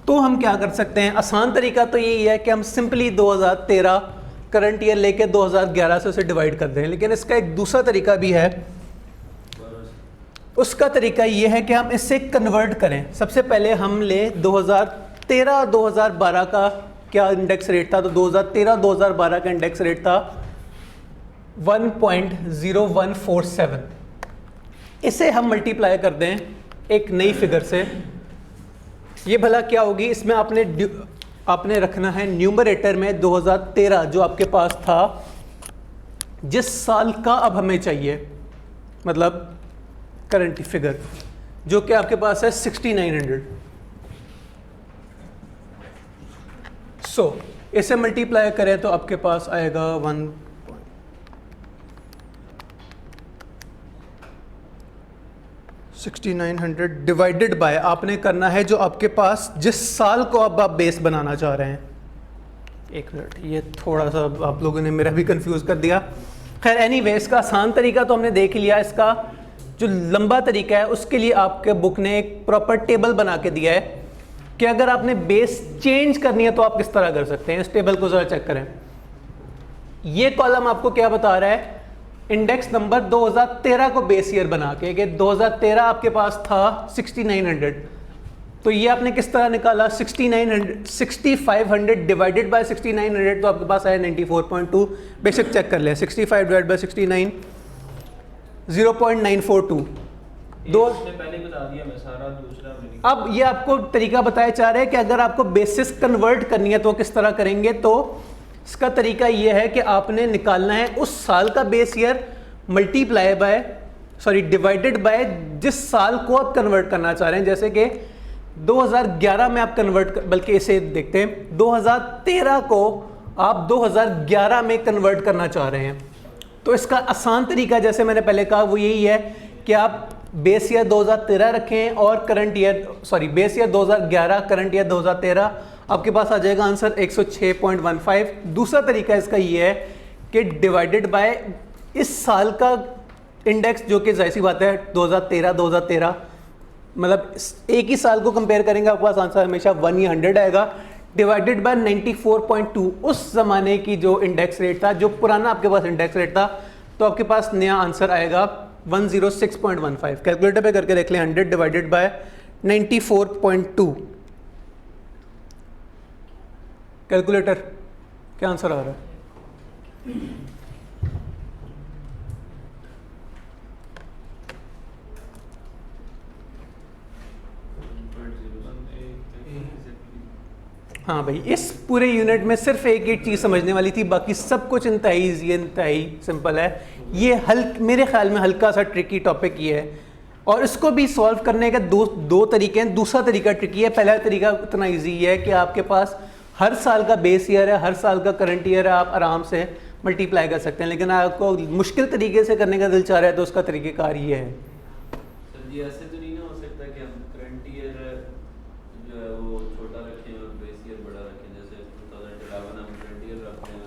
तो हम क्या कर सकते हैं? आसान तरीका तो यही है कि हम सिंपली 2013 करंट ईयर लेके 2011 से उसे डिवाइड कर दें। लेकिन इसका एक दूसरा तरीका भी है, उसका तरीका ये है कि हम इससे कन्वर्ट करें। सबसे पहले हम ले 2013 और 2012 का क्या इंडेक्स रेट था, तो 2013 2012 का इंडेक्स रेट था 1.0147। इसे हम मल्टीप्लाई कर दें एक नई फिगर से ये भला क्या होगी, इसमें आपने रखना है न्यूमरेटर में 2013 जो आपके पास था, जिस साल का अब हमें चाहिए, मतलब करंट फिगर जो कि आपके पास है 6900। सो इसे मल्टीप्लाई करें तो आपके पास आएगा 6900 डिवाइडेड बाय, आपने करना है जो आपके पास जिस साल को अब आप बेस बनाना चाह रहे हैं। एक मिनट, ये थोड़ा सा आप लोगों ने मेरा भी कंफ्यूज कर दिया। खैर एनीवे, इसका आसान तरीका तो हमने देख लिया, इसका जो लंबा तरीका है उसके लिए आपके बुक ने एक प्रॉपर टेबल बना के दिया है कि अगर आपने बेस चेंज करनी है तो आप किस तरह कर सकते हैं। इस टेबल को ज़रा चेक करें। ये कॉलम आपको क्या बता रहा है, इंडेक्स नंबर 2013 को बेस ईयर बना के, कि 2013 आपके पास था 6900, तो ये आपने किस तरह निकाला, 6500 डिवाइडेड बाय 6900, तो आपके पास आया 94.2। बेशक चेक कर लें, 65 डिवाइड बाय 69 0.942। दो पहले बता दिया मैं सारा, दूसरा अब ये आपको तरीका बताया जा रहा है कि अगर आपको बेसिस कन्वर्ट करनी है तो किस तरह करेंगे। तो इसका तरीका ये है कि आपने निकालना है उस साल का base year multiply by divided by जिस साल को आप कन्वर्ट करना चाह रहे हैं। जैसे कि 2011 में आप कन्वर्ट, बल्कि इसे देखते हैं, 2013 को आप 2011 में कन्वर्ट करना चाह रहे हैं। तो इसका आसान तरीका, जैसे मैंने पहले कहा, वो यही है कि आप बेस ईयर 2013 रखें और current year, base year 2011 current year 2013, आपके पास आ जाएगा आंसर 106.15। दूसरा तरीका इसका ये है कि डिवाइडेड बाय इस साल का इंडेक्स, जो कि जाहिर सी बात है 2013, मतलब एक ही साल को कंपेयर करेंगे, आपके पास आंसर हमेशा 1 या 100 आएगा, डिवाइडेड बाय 94.2 उस ज़माने की जो इंडेक्स रेट था, जो पुराना आपके पास इंडेक्स रेट था, तो आपके पास नया आंसर आएगा 106.15। कैलकुलेटर पे करके देख लें, 100 डिवाइडेड बाय 94.2। कैलकुलेटर क्या आंसर आ रहा है? हाँ भाई, इस पूरे यूनिट में सिर्फ एक चीज़ समझने वाली थी, बाकी सब कुछ इंतहाई ईजी, इंतहाई सिंपल है। ये मेरे ख्याल में हल्का सा ट्रिकी टॉपिक ये है, और इसको भी सॉल्व करने का दो तरीके हैं। दूसरा तरीका ट्रिकी है, पहला तरीका इतना ईजी है कि आपके पास हर साल का बेस ईयर है, हर साल का करंट ईयर है, आप आराम से मल्टीप्लाई कर सकते हैं। लेकिन आपको मुश्किल तरीके से करने का दिल चाह रहा है तो उसका तरीक़ेकार ये है। सर जी ऐसे तो नहीं ना हो सकता कि हम करंट ईयर जो है वो छोटा रखें और बेस ईयर बड़ा रखें, जैसे 2011 हम करंट ईयर रखते हैं।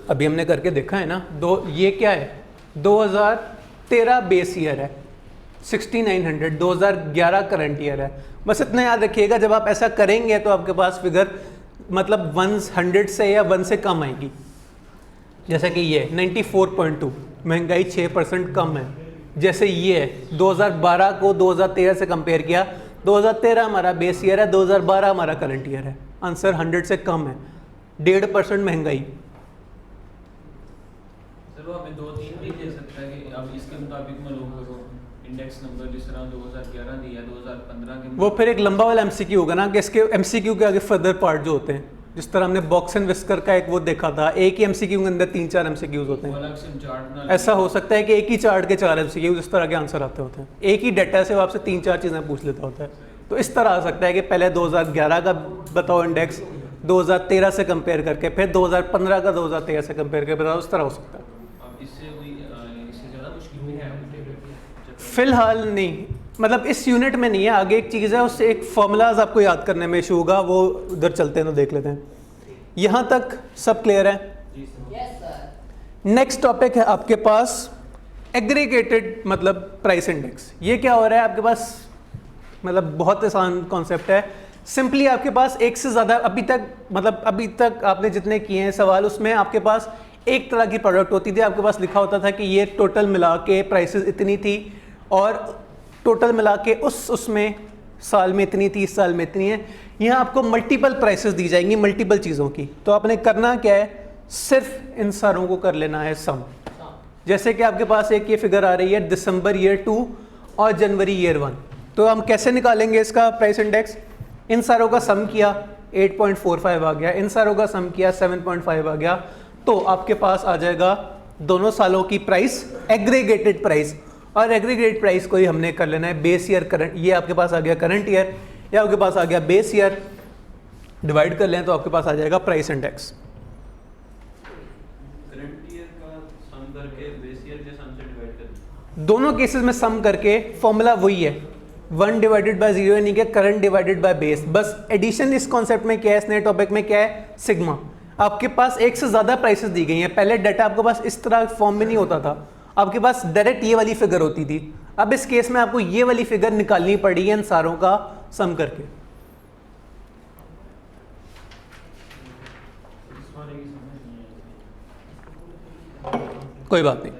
अभी हमने करके देखा है ना, ये क्या है, 2013 बेस ईयर है, 6900, 2011 करंट ईयर है। बस इतना याद रखिएगा, जब आप ऐसा करेंगे तो आपके पास फिगर मतलब 100 से या 1 से कम आएगी। जैसे कि ये 94.2, महंगाई 6% कम है। जैसे ये है 2012 को 2013 से कंपेयर किया, 2013 हमारा बेस ईयर है, 2012 हमारा करंट ईयर है, आंसर 100 से कम है, 1.5% महंगाई। चलो हमें 2-3 भी दे सकता है कि अब इसके मुताबिक मालूम करो इंडेक्स नंबर, जिस तरह 2011 दिया, 2015 के, वो फिर एक लंबा वाला एमसीक्यू होगा ना, कि इसके एमसीक्यू के आगे फर्दर पार्ट जो होते हैं, जिस तरह हमने बॉक्स एंड विस्कर का एक वो देखा था, एक ही एमसीक्यू के अंदर 3-4 एमसीक्यूज होते हैं। अलग से चार्ट ना, ऐसा हो सकता है कि एक ही चार्ट के 4 एमसीक्यूज इस तरह के आंसर आते होते हैं, एक ही डाटा से वो आपसे 3-4 चीज़ें पूछ लेता होता है। तो इस तरह आ सकता है कि पहले 2011 का बताओ इंडेक्स 2013 से कंपेयर करके, फिर 2015 का 2013 से कंपेयर करके बताओ, उस तरह हो सकता है। अब इससे ज़्यादा मुश्किल भी है फिलहाल नहीं, मतलब इस यूनिट में नहीं है। आगे एक चीज़ है, उससे एक फॉर्मूलाज आपको याद करने में इशू होगा, वो उधर चलते हैं तो देख लेते हैं। यहाँ तक सब क्लियर है? नेक्स्ट टॉपिक है आपके पास एग्रीगेटेड मतलब प्राइस इंडेक्स। ये क्या हो रहा है आपके पास, मतलब बहुत आसान कॉन्सेप्ट है। सिंपली आपके पास एक से ज़्यादा अभी तक आपने जितने किए हैं सवाल, उसमें आपके पास एक तरह की प्रोडक्ट होती थी। आपके पास लिखा होता था कि ये टोटल मिला के प्राइसेस इतनी थी, और टोटल मिला के उसमें साल में इतनी थी, इस साल में इतनी है। यहाँ आपको मल्टीपल प्राइसेस दी जाएंगी, मल्टीपल चीज़ों की। तो आपने करना क्या है, सिर्फ इन सारों को कर लेना है सम। जैसे कि आपके पास एक ये फिगर आ रही है दिसंबर ईयर 2 और जनवरी ईयर 1। तो हम कैसे निकालेंगे इसका प्राइस इंडेक्स? इन सारों का सम किया 8.45 आ गया, इन सारों का सम किया 7.5 आ गया, तो आपके पास आ जाएगा दोनों सालों की प्राइस, एग्रीगेटेड प्राइस। और एग्रीगेटेड प्राइस को ही हमने कर लेना है बेस ईयर करंट, ये आपके पास आ गया करंट ईयर, या आपके पास आ गया बेस ईयर, डिवाइड कर लें तो आपके पास आ जाएगा प्राइस इंडेक्स। करंट ईयर का सम करके बेस ईयर के सम से डिवाइड कर, दोनों केसेस में सम करके फॉर्मूला वही है, 1 डिवाइडेड बाय 0 यानी कि करंट डिवाइडेड बाय बेस। बस एडिशन इस कॉन्सेप्ट में क्या है, इस नए टॉपिक में क्या है, सिग्मा। आपके पास एक से ज़्यादा प्राइसेस दी गई हैं, पहले डाटा आपके पास इस तरह फॉर्म में नहीं होता था, आपके पास डायरेक्ट ये वाली फिगर होती थी। अब इस केस में आपको ये वाली फिगर निकालनी पड़ी है इन सारों का सम करके। कोई बात नहीं,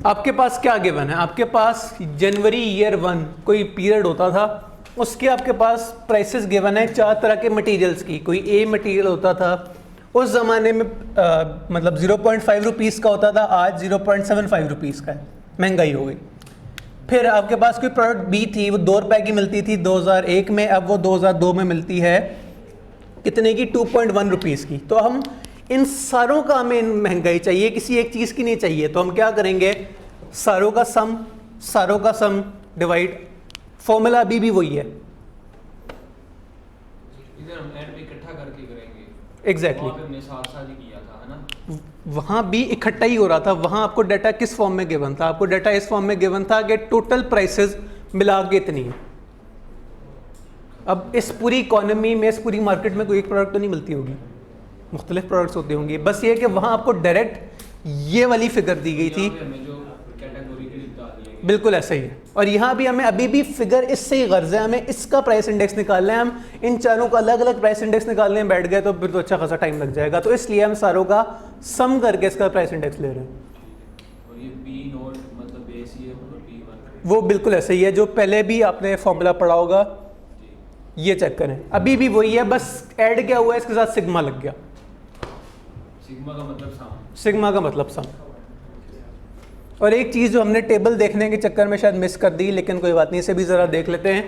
आपके पास क्या गिवन है, आपके पास जनवरी ईयर 1 कोई पीरियड होता था, उसके आपके पास प्राइसेस गिवन है 4 तरह के मटेरियल्स की। कोई ए मटेरियल होता था उस ज़माने में मतलब 0.5 रुपीज़ का होता था, आज 0.75 रुपीज़ का है, महंगाई हो गई। फिर आपके पास कोई प्रोडक्ट बी थी, वो 2 रुपए की मिलती थी 2001 में, अब वो 2002 में मिलती है कितने की, 2.1 रुपीज़ की। तो हम इन सारों का हमें महंगाई चाहिए, किसी एक चीज़ की नहीं चाहिए, तो हम क्या करेंगे, सारों का सम डिवाइड, फॉर्मूला अभी भी वही है, इधर हम एंड में इकट्ठा करके करेंगे। एग्जैक्टली वहाँ पे हमने साथ साथ ही किया था, है ना। वहाँ भी इकट्ठा ही हो रहा था। वहाँ आपको डाटा किस फॉर्म में गिवन था, आपको डाटा इस फॉर्म में गिवन था कि टोटल प्राइसेस मिला के इतनी है। अब इस पूरी इकोनॉमी में, इस पूरी मार्केट में कोई एक प्रोडक्ट तो नहीं मिलती होगी, मुख्तलिफ प्रोडक्ट्स होते होंगे, बस ये कि वहाँ आपको डायरेक्ट ये वाली फिगर दी गई थी, यहाँ पे हमें जो कैटेगरी की डाल दिया गया। बिल्कुल ऐसा ही है। और यहाँ भी हमें अभी भी फिगर इससे ही गर्ज है, हमें इसका प्राइस इंडेक्स निकालना है। हम इन चारों का अलग अलग प्राइस इंडेक्स निकालने में बैठ गए तो फिर तो अच्छा खासा टाइम लग जाएगा, तो इसलिए हम सारों का सम करके इसका प्राइस इंडेक्स ले रहे हैं। और ये बी नोट मतलब बेस ये और B1 वो बिल्कुल ऐसे ही है जो पहले भी आपने फॉर्मूला पढ़ा होगा, ये चेक करें, अभी भी वही है, बस ऐड क्या हुआ है, इसके साथ सिग्मा लग गया। सिग्मा का मतलब सम, सिग्मा का मतलब सम। और एक चीज़ जो हमने टेबल देखने के चक्कर में शायद मिस कर दी, लेकिन कोई बात नहीं, इसे भी ज़रा देख लेते हैं।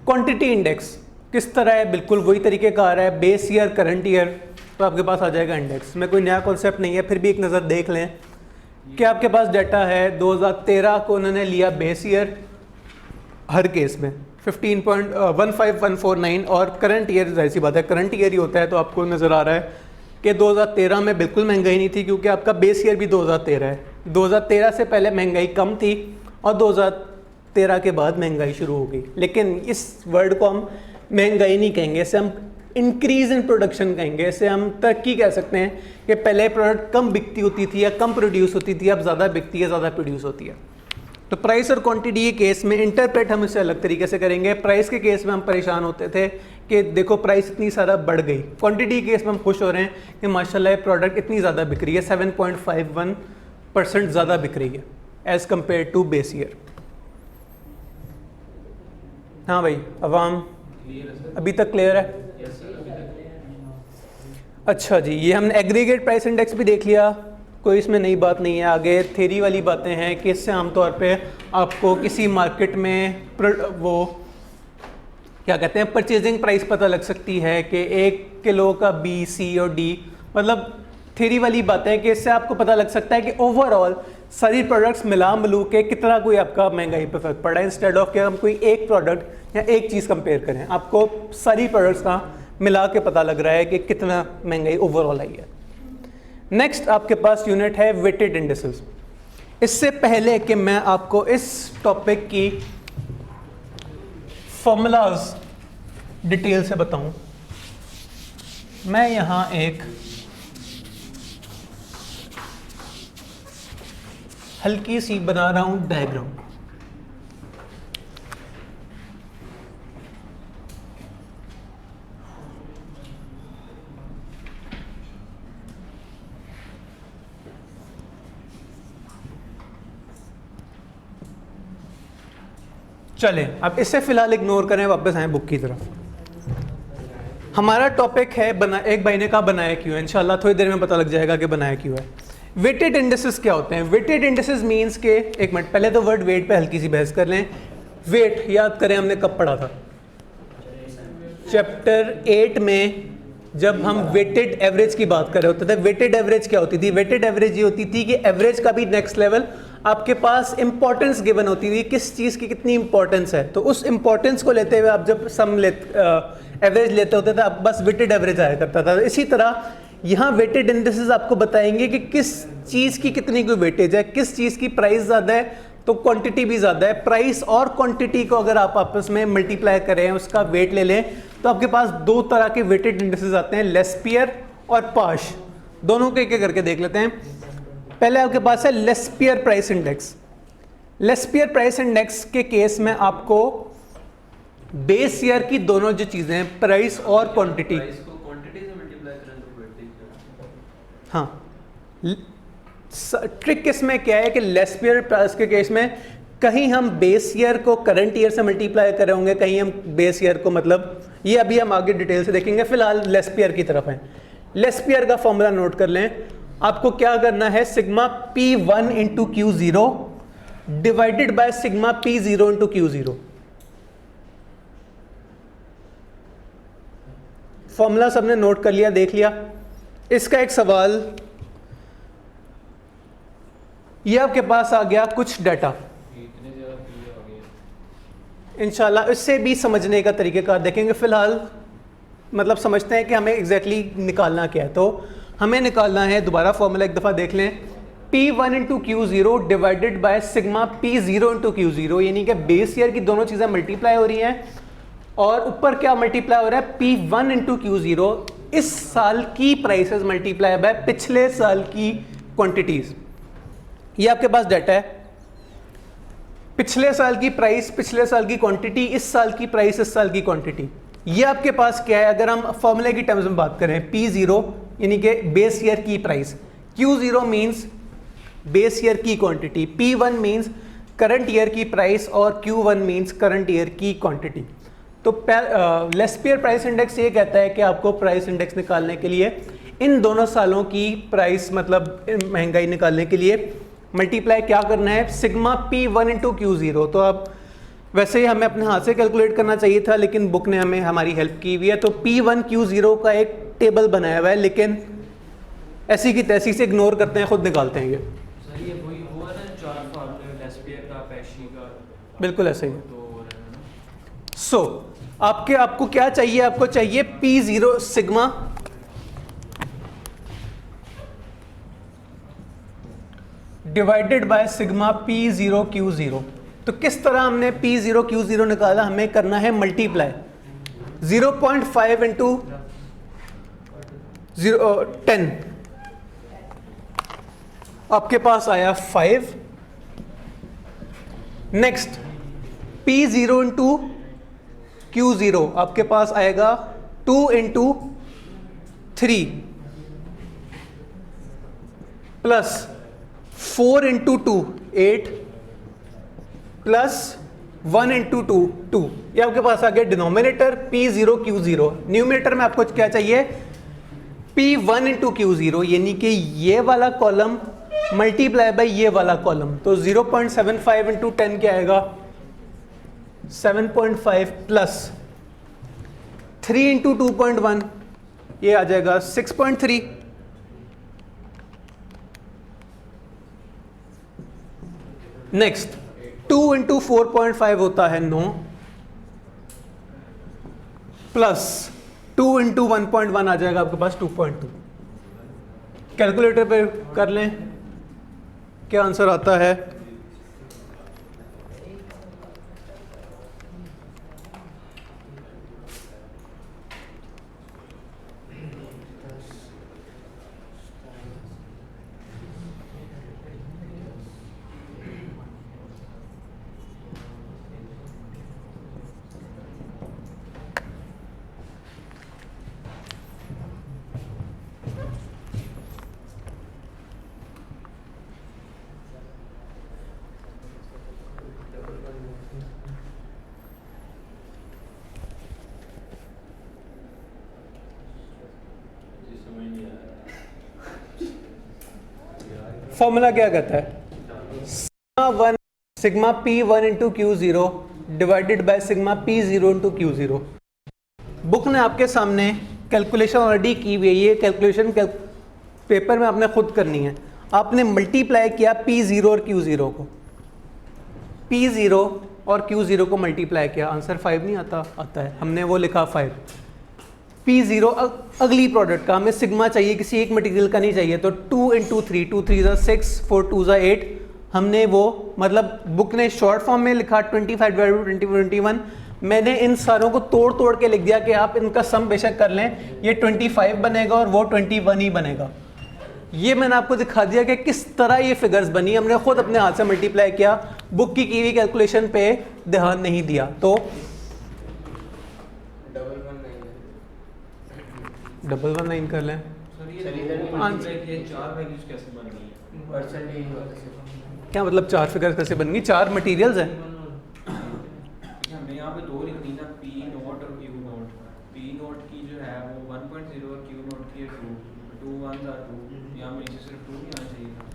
क्वांटिटी इंडेक्स किस तरह है, बिल्कुल वही तरीके का आ रहा है, बेस ईयर करंट ईयर, तो आपके पास आ जाएगा इंडेक्स में। कोई नया कॉन्सेप्ट नहीं है, फिर भी एक नज़र देख लें कि आपके पास डाटा है 2013 को उन्होंने लिया बेस ईयर हर केस में 15.15149, और करंट ईयर जाहिर सी बात है करंट ईयर ही होता है, तो आपको नज़र आ रहा है कि 2013 में बिल्कुल महंगाई नहीं थी, क्योंकि आपका बेस ईयर भी 2013 है। 2013 से पहले महंगाई कम थी और 2013 के बाद महंगाई शुरू हो गई। लेकिन इस वर्ड को हम महंगाई नहीं कहेंगे, इसे हम इंक्रीज इन प्रोडक्शन कहेंगे, इसे हम तरक्की कह सकते हैं कि पहले प्रोडक्ट कम बिकती होती थी या कम प्रोड्यूस होती थी, अब ज़्यादा बिकती है, ज़्यादा प्रोड्यूस होती है। तो प्राइस और क्वांटिटी के केस में इंटरप्रेट हम इसे अलग तरीके से करेंगे। प्राइस के केस में हम परेशान होते थे कि देखो प्राइस इतनी सारा बढ़ गई, क्वांटिटी के केस में हम खुश हो रहे हैं कि माशाल्लाह ये प्रोडक्ट इतनी ज़्यादा बिक रही है, 7.51% ज़्यादा बिक रही है as compare to base year. हाँ भाई अवाम क्लियर है सर? अभी तक क्लियर है? यस सर, अभी तक। अच्छा जी, ये हमने एग्रीगेट प्राइस इंडेक्स भी देख लिया, कोई इसमें नई बात नहीं है। आगे थ्योरी वाली बातें हैं कि इससे आमतौर पे आपको किसी मार्केट में वो क्या कहते हैं परचेजिंग प्राइस पता लग सकती है कि 1 किलो का बी, सी और डी, मतलब थ्योरी वाली बातें हैं कि इससे आपको पता लग सकता है कि ओवरऑल सारी प्रोडक्ट्स मिला मिलू के कितना कोई आपका महंगाई पर फर्क पड़ा है, इंस्टेड ऑफ कि हम कोई एक प्रोडक्ट या एक चीज़ कंपेयर करें, आपको सारी प्रोडक्ट्स का मिला के पता लग रहा है कि कितना महंगाई ओवरऑल आई है। नेक्स्ट आपके पास यूनिट है वेटेड इंडेक्सेस। इससे पहले कि मैं आपको इस टॉपिक की फॉर्मूलाज डिटेल से बताऊं, मैं यहां एक हल्की सी बना रहा हूं डायग्राम। चलें अब इसे फिलहाल इग्नोर करें, वापस आए बुक की तरफ। हमारा टॉपिक है एक भाई ने कहा बनाया क्यों है, इंशाल्लाह थोड़ी देर में पता लग जाएगा कि बनाया क्यों है। वेटेड इंडेक्सेस क्या होते हैं? वेटेड इंडेक्सेस मींस के, एक मिनट पहले तो वर्ड वेट पे हल्की सी बहस कर लें। वेट याद करें हमने कब पढ़ा था? चैप्टर 8 में जब हम वेटेड एवरेज की बात कर रहे होते थे, वेटेड एवरेज क्या होती थी? वेटेड एवरेज ये होती थी कि एवरेज का भी नेक्स्ट लेवल आपके पास इंपॉर्टेंस गिवन होती थी, किस चीज़ की कितनी इंपॉर्टेंस है। तो उस इंपॉर्टेंस को लेते हुए आप जब एवरेज लेते होते थे, आप बस वेटेड एवरेज आया करता था। इसी तरह यहाँ वेटेड इंडेक्सेस आपको बताएंगे कि किस चीज़ की कितनी कोई वेटेज है, किस चीज़ की प्राइस ज़्यादा है तो क्वांटिटी भी ज़्यादा है। प्राइस और क्वांटिटी को अगर आप आपस में मल्टीप्लाई करें, उसका वेट ले लें, तो आपके पास दो तरह के वेटेड इंडेक्सेस आते हैं, लेस्पियर और पाश। दोनों को एक एक करके देख लेते हैं। पहले आपके पास है Laspeyres price index. Laspeyres price index के केस में आपको बेस ईयर की दोनों जो चीज़ें हैं, प्राइस और क्वांटिटी, प्राइस को क्वांटिटी से मल्टीप्लाई करें तो वेटेज। हाँ, ट्रिक इसमें क्या है कि लेस्पियर प्राइस के केस में कहीं हम बेस ईयर को करंट ईयर से मल्टीप्लाई कर रहे होंगे, कहीं हम बेस ईयर को, मतलब ये अभी हम आगे डिटेल से देखेंगे, फिलहाल लेस्पियर की तरफ है। लेस्पियर का फॉर्मूला नोट कर लें। आपको क्या करना है, sigma P1 into Q0 divided by sigma P0 into Q0। Formula सबने नोट कर लिया, देख लिया। इसका एक सवाल, ये आपके पास आ गया कुछ डाटा, इतने ज़्यादा पी आ गए। इंशाल्लाह इससे भी समझने का तरीक़ेकार देखेंगे। फिलहाल मतलब समझते हैं कि हमें एग्जैक्टली निकालना क्या है। तो हमें निकालना है, दोबारा फॉर्मूला एक दफ़ा देख लें, P1 into Q0 divided by sigma P0 into Q0, यानी कि बेस ईयर की दोनों चीज़ें मल्टीप्लाई हो रही हैं और ऊपर क्या मल्टीप्लाई हो रहा है, P1 इंटू Q0 इस साल की प्राइसेस मल्टीप्लाई बाय पिछले साल की क्वांटिटीज़। ये आपके पास डाटा है, पिछले साल की प्राइस, पिछले साल की क्वांटिटी, इस साल की प्राइस, इस साल की क्वांटिटी। ये आपके पास क्या है, अगर हम फॉर्मूले की टर्म्स में बात करें, P0 यानी कि बेस ईयर की price, Q0 means base year की quantity, P1 means current year की प्राइस और Q1 मींस करंट ईयर की क्वांटिटी। तो लेस्पियर प्राइस इंडेक्स ये कहता है कि आपको प्राइस इंडेक्स निकालने के लिए इन दोनों सालों की प्राइस, मतलब महंगाई निकालने के लिए मल्टीप्लाई क्या करना है, सिग्मा P1 इंटू Q0। तो अब वैसे ही हमें अपने हाथ से कैलकुलेट करना चाहिए था, लेकिन बुक ने हमें हमारी हेल्प की हुई है। तो P1 Q0 का एक टेबल बनाया हुआ है, लेकिन ऐसी की तैसी से इग्नोर करते हैं, खुद निकालते हैं ये। सर ये वही हुआ ना, चार फार्मूले लेस्पियर का, पैशी का, बिल्कुल ऐसे ही। तो रहना। सो आपको क्या चाहिए, आपको चाहिए P0 sigma divided by sigma P0 Q0। तो किस तरह हमने P0 Q0 निकाला, हमें करना है मल्टीप्लाई 0.5 इंटू 10, आपके पास आया 5। नेक्स्ट P0 इंटू Q0 आपके पास आएगा 2 into 3 plus 4 into 2 8 plus 1 into 2 2। ये आपके पास आ गया डिनोमिनेटर P0 Q0। न्यूमिनेटर में आपको क्या चाहिए, P1 इंटू Q0, यानी कि ये वाला कॉलम मल्टीप्लाई बाय ये वाला कॉलम। तो 0.75 इंटू 10 क्या आएगा, 7.5 प्लस 3 इंटू 2.1 ये आ जाएगा 6.3। नेक्स्ट 2 इंटू 4.5 होता है 9 प्लस 2 इंटू 1.1 आ जाएगा आपके पास 2.2। कैलकुलेटर पे कर लें क्या आंसर आता है। फॉर्मूला क्या कहता है, sigma P1 into Q0 divided by sigma P0 into Q0। Book ने आपके सामने कैलकुलेशन ऑलरेडी की हुई है, ये कैलकुलेशन पेपर में आपने खुद करनी है। आपने मल्टीप्लाई किया P0 और Q0 को, P0 और Q0 को मल्टीप्लाई किया, आंसर 5 नहीं आता है, हमने वो लिखा 5। P0 अगली प्रोडक्ट का हमें सिग्मा चाहिए, किसी एक मटेरियल का नहीं चाहिए, तो 2 × 3, 2 3 = 6, 4 2 = 8, हमने वो मतलब बुक ने शॉर्ट फॉर्म में लिखा 25/20 मैंने इन सारों को तोड़ तोड़ के लिख दिया कि आप इनका सम बेशक कर लें, ये 25 बनेगा और वो 21 ही बनेगा। ये मैंने आपको दिखा दिया कि किस तरह ये फिगर्स बनी, हमने खुद अपने हाथ से मल्टीप्लाई किया, बुक की हुई कैलकुलेशन पे ध्यान नहीं दिया। तो 119 कर लें। क्या मतलब 4 फिगर्स कैसे बन गई? 4 मटेरियल्स हैं। हमने यहाँ पे 2 लिख दी ना, P0 और Q0। P0 की जो है वो 1.0 और Q0 की 2 1s are 2, यहाँ में नीचे सिर्फ 2 ही आना चाहिए था।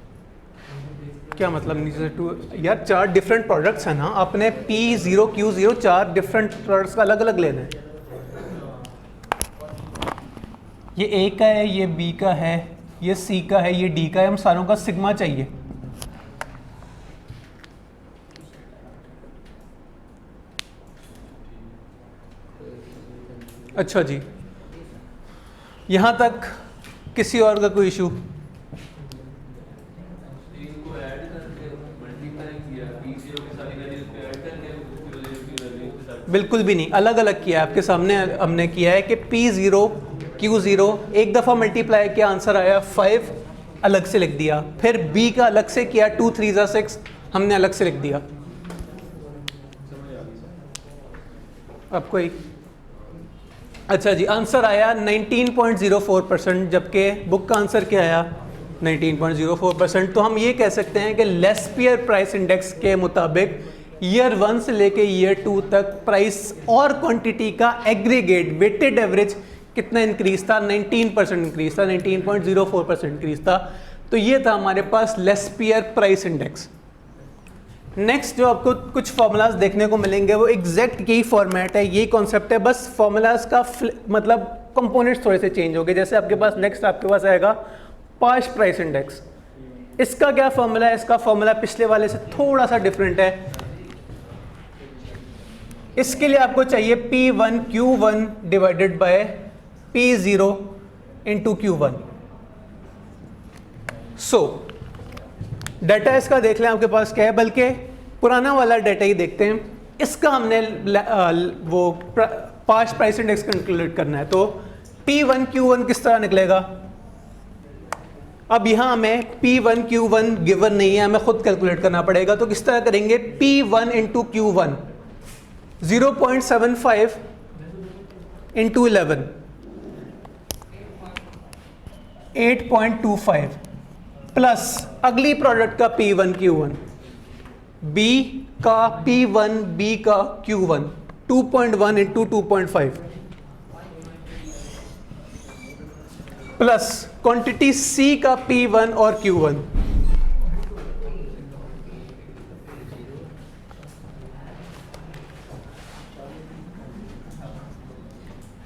क्या मतलब नीचे से 2? यार 4 डिफरेंट प्रोडक्ट्स हैं ना, आपने P0 Q0 4 डिफरेंट प्रोडक्ट्स का अलग अलग लेना है। ये A का है, ये B का है, ये C का है, ये D का है, हम सारों का सिग्मा चाहिए। अच्छा जी, यहाँ तक किसी और का कोई इशू? इनको ऐड करके मल्टीप्लाई किया, P0 की सारी वैल्यूज पे ऐड करके Q0 की वैल्यूज के साथ बिल्कुल भी नहीं, अलग अलग किया है आपके सामने। हमने किया है कि P0 Q0 एक दफ़ा मल्टीप्लाई किया, आंसर आया 5, अलग से लिख दिया। फिर B का अलग से किया, 2 3 = 6, हमने अलग से लिख दिया। आपको एक अच्छा जी, आंसर आया 19.04%, जबकि बुक का आंसर क्या आया 19.04%। तो हम ये कह सकते हैं कि लेस्पियर प्राइस इंडेक्स के मुताबिक ईयर 1 से लेके ईयर 2 तक प्राइस और क्वांटिटी का एग्रीगेट वेटेड एवरेज कितना इंक्रीज था? 19% इंक्रीज था, 19.04% इंक्रीज था। तो ये था हमारे पास लेस्पियर प्राइस इंडेक्स। नेक्स्ट जो आपको कुछ फार्मूलाज देखने को मिलेंगे वो एग्जैक्ट यही फॉर्मेट है, यही कॉन्सेप्ट है, बस फार्मूलाज का मतलब कंपोनेंट्स थोड़े से चेंज हो गए। जैसे आपके पास नेक्स्ट आपके पास आएगा पास्ट प्राइस इंडेक्स। इसका क्या फॉर्मूला है? इसका फॉर्मूला पिछले वाले से थोड़ा सा डिफरेंट है। इसके लिए आपको चाहिए P1 Q1 divided bye P0 into Q1। सो डाटा इसका देख लें आपके पास क्या है, बल्कि पुराना वाला डाटा ही देखते हैं। इसका हमने वो पास्ट प्राइस इंडेक्स कैलकुलेट करना है। तो P1 Q1 किस तरह निकलेगा? अब यहाँ हमें P1 Q1 गिवन नहीं है, हमें खुद कैलकुलेट करना पड़ेगा। तो किस तरह करेंगे? P1 into Q1 0.75 into 11 8.25 plus अगली प्रोडक्ट का P1 Q1, B का P1 B का Q1 2.1 into 2.5 plus quantity C का P1 और Q1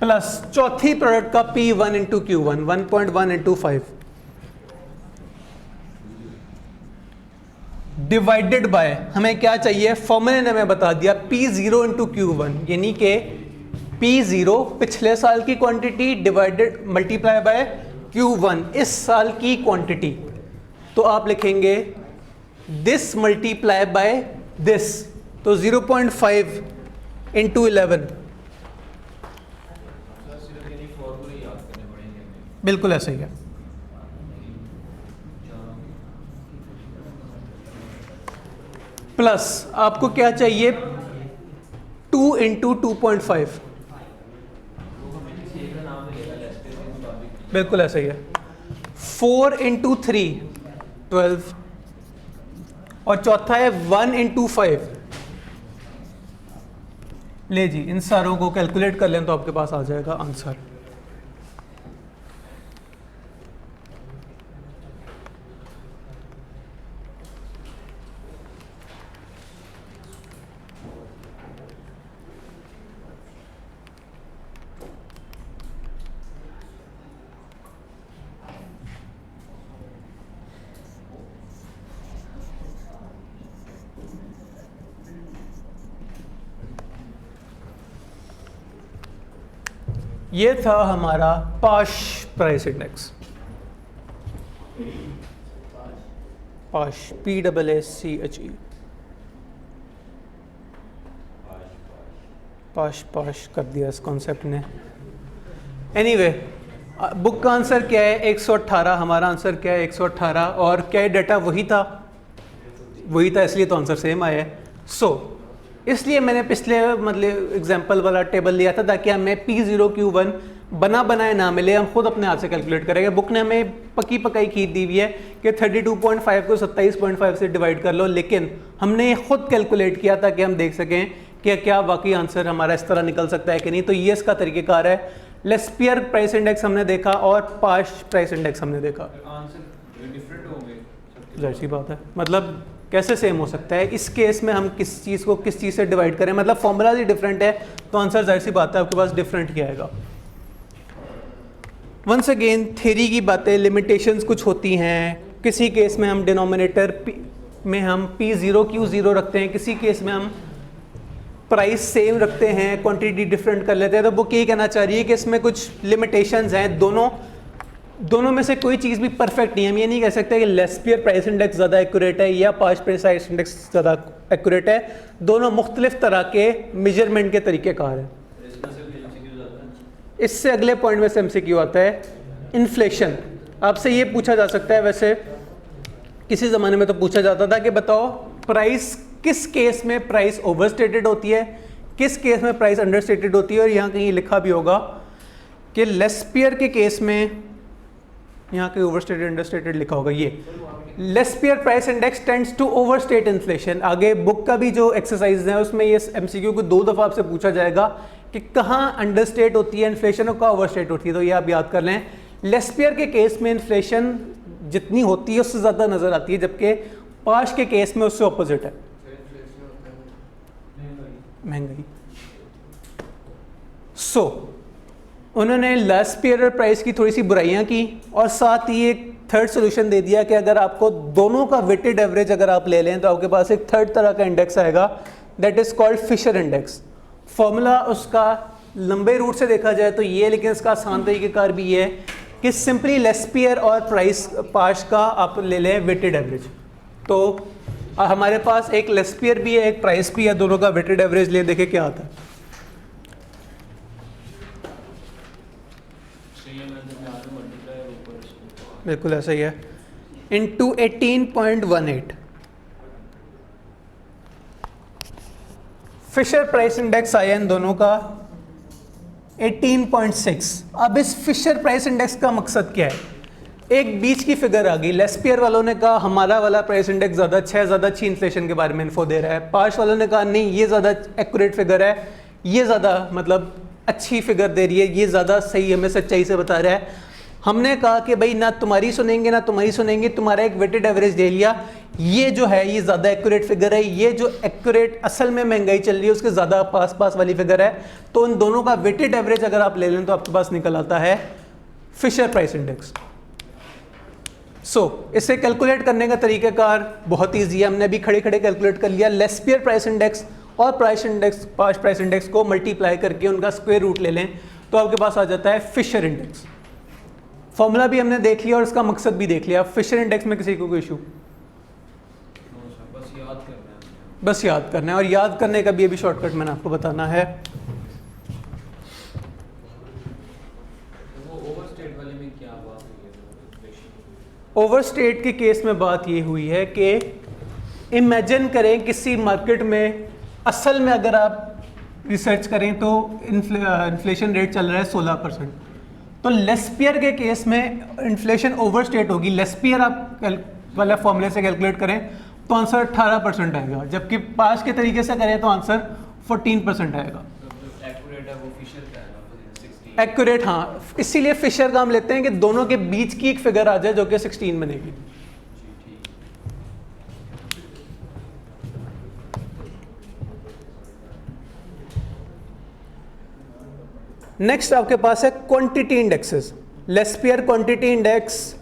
प्लस चौथी प्रोडक्ट का P1 into Q1 1.1 into 5 divided by हमें क्या चाहिए? फॉर्मूले ने हमें बता दिया P0 इंटू Q1, यानी कि P0 पिछले साल की quantity divided multiply by Q1 इस साल की क्वांटिटी। तो आप लिखेंगे दिस मल्टीप्लाई बाय दिस, तो 0.5 इंटू 11 बिल्कुल ऐसा ही है। प्लस आपको क्या चाहिए? 2 इंटू 2.5 बिल्कुल ऐसा ही है। 4 इंटू 3 12 और चौथा है 1 इंटू 5। ले जी, इन सारों को कैलकुलेट कर लें तो आपके पास आ जाएगा आंसर। ये था हमारा पाश प्राइस इंडेक्स, पाश PAACHE, पाश पाश कर दिया इस कॉन्सेप्ट ने। एनीवे बुक का आंसर क्या है 118, हमारा आंसर क्या है 118, और क्या है डाटा वही था इसलिए तो आंसर सेम आया है। सो इसलिए मैंने पिछले मतलब एग्जांपल वाला टेबल लिया था ताकि हमें P0Q1 बना बनाए ना मिले, हम खुद अपने हाथ से कैलकुलेट करेंगे। बुक ने हमें पक्की पकाई खीर दी हुई है कि 32.5 को 27.5 से डिवाइड कर लो, लेकिन हमने ये खुद कैलकुलेट किया ताकि हम देख सकें कि क्या वाकई आंसर हमारा इस तरह निकल सकता है कि नहीं। तो ये इसका तरीक़ेकार है। लेस्पियर प्राइस इंडेक्स हमने देखा और पाश प्राइस इंडेक्स हमने देखा। आंसर डिफरेंट होंगे, जाहिर सी बात है, मतलब कैसे सेम हो सकता है। इस केस में हम किस चीज़ को किस चीज़ से डिवाइड करें, मतलब फॉर्मूला ही डिफरेंट है तो आंसर जाहिर सी बात है आपके पास डिफरेंट ही आएगा। वंस अगेन थ्योरी की बातें, लिमिटेशंस कुछ होती हैं। किसी केस में हम डिनोमिनेटर में हम P0Q0 रखते हैं, किसी केस में हम प्राइस सेम रखते हैं, क्वांटिटी डिफरेंट कर लेते हैं। तो बुक ये कहना चाह रही है कि इसमें कुछ लिमिटेशंस हैं। दोनों में से कोई चीज़ भी परफेक्ट नहीं है। हम ये नहीं कह सकते कि लेस्पियर प्राइस इंडेक्स ज़्यादा एक्यूरेट है या पाश प्राइस इंडेक्स ज़्यादा एक्यूरेट है। दोनों मुख्तलिफ तरह के मेजरमेंट के तरीक़ेकार हैं। इससे अगले पॉइंट में से MCQ आता है इन्फ्लेशन। आपसे ये पूछा जा सकता है, वैसे किसी ज़माने में तो पूछा जाता था कि बताओ प्राइस किस केस में प्राइस ओवरस्टेटेड होती है, किस केस में प्राइस अंडरस्टेटेड होती है। और यहाँ कहीं लिखा भी होगा कि लेस्पियर के केस में, यहाँ कहीं ओवरस्टेटेड अंडरस्टेटेड लिखा होगा, ये Laspeyres price index tends to overstate inflation. आगे बुक का भी जो एक्सरसाइज है उसमें ये MCQ को 2 दफ़ा आपसे पूछा जाएगा कि कहाँ अंडरस्टेट होती है इन्फ्लेशन और कहाँ ओवरस्टेट होती है। तो ये आप याद कर लें, लेस्पियर के केस में इन्फ्लेशन जितनी होती है उससे ज़्यादा नज़र आती है, जबकि पाश के केस में उससे ऑपोजिट है, महंगाई। सो उन्होंने लेस्पियर प्राइस की थोड़ी सी बुराइयां की और साथ ही एक थर्ड सोल्यूशन दे दिया कि अगर आपको दोनों का वेटेड एवरेज अगर आप ले लें तो आपके पास एक थर्ड तरह का इंडेक्स आएगा, that is called Fisher index. Formula उसका लंबे रूट से देखा जाए तो ये, लेकिन इसका आसान तरीक़ेकार भी ये है कि सिंपली लेस्पियर और प्राइस पाश का आप ले लें वेटेड एवरेज। तो हमारे पास एक लेस्पियर भी है एक प्राइस भी है, दोनों का वेटेड एवरेज ले देखें क्या आता है। बिल्कुल ऐसा ही है, इंटू 18.18। फिशर प्राइस इंडेक्स आया इन दोनों का 18.6। अब इस फिशर प्राइस इंडेक्स का मकसद क्या है? एक बीच की फिगर आ गई। लेस्पियर वालों ने कहा हमारा वाला प्राइस इंडेक्स ज़्यादा अच्छा है, ज़्यादा अच्छी इन्फ्लेशन के बारे में इन्फो दे रहा है। पाश वालों ने कहा नहीं ये ज़्यादा एक्यूरेट फिगर है, ये ज़्यादा मतलब अच्छी फिगर दे रही है, ये ज़्यादा सही हमें सच्चाई से बता रहा है। हमने कहा कि भाई ना तुम्हारी सुनेंगे ना तुम्हारी सुनेंगे, तुम्हारा एक वेटेड एवरेज दे लिया, ये जो है ये ज़्यादा एक्यूरेट फिगर है, ये जो एक्यूरेट असल में महंगाई चल रही है उसके ज़्यादा पास वाली फिगर है। तो इन दोनों का वेटेड एवरेज अगर आप ले लें तो आपके पास निकल आता है फिशर प्राइस इंडेक्स। इसे कैलकुलेट करने का तरीक़ाकार बहुत ईजी है, हमने अभी खड़े खड़े कैलकुलेट कर लिया। लेस्पियर प्राइस इंडेक्स और प्राइस इंडेक्स पाश प्राइस इंडेक्स को मल्टीप्लाई करके उनका स्क्वायर रूट ले लें तो आपके पास आ जाता है फिशर इंडेक्स। फॉर्मूला भी हमने देख लिया और इसका मकसद भी देख लिया। फिशर इंडेक्स में किसी को कोई इशू? बस याद करना है, और याद करने का भी अभी शॉर्टकट मैंने आपको बताना है। ओवरस्टेट के केस में बात ये हुई है कि इमेजिन करें किसी मार्केट में असल में अगर आप रिसर्च करें तो इन्फ्लेशन रेट चल रहा है 16%। तो लेस्पियर के केस में इन्फ्लेशन ओवरस्टेट होगी। लेस्पियर आप वाले फॉर्मूले से कैलकुलेट करें तो आंसर 18% आएगा, जबकि पास के तरीके से करें तो आंसर 14% आएगा। एक्यूरेट हाँ, इसीलिए फिशर का हम लेते हैं कि दोनों के बीच की एक फिगर आ जाए जो कि 16 बनेगी। नेक्स्ट आपके पास है quantity indexes, Laspeyres quantity index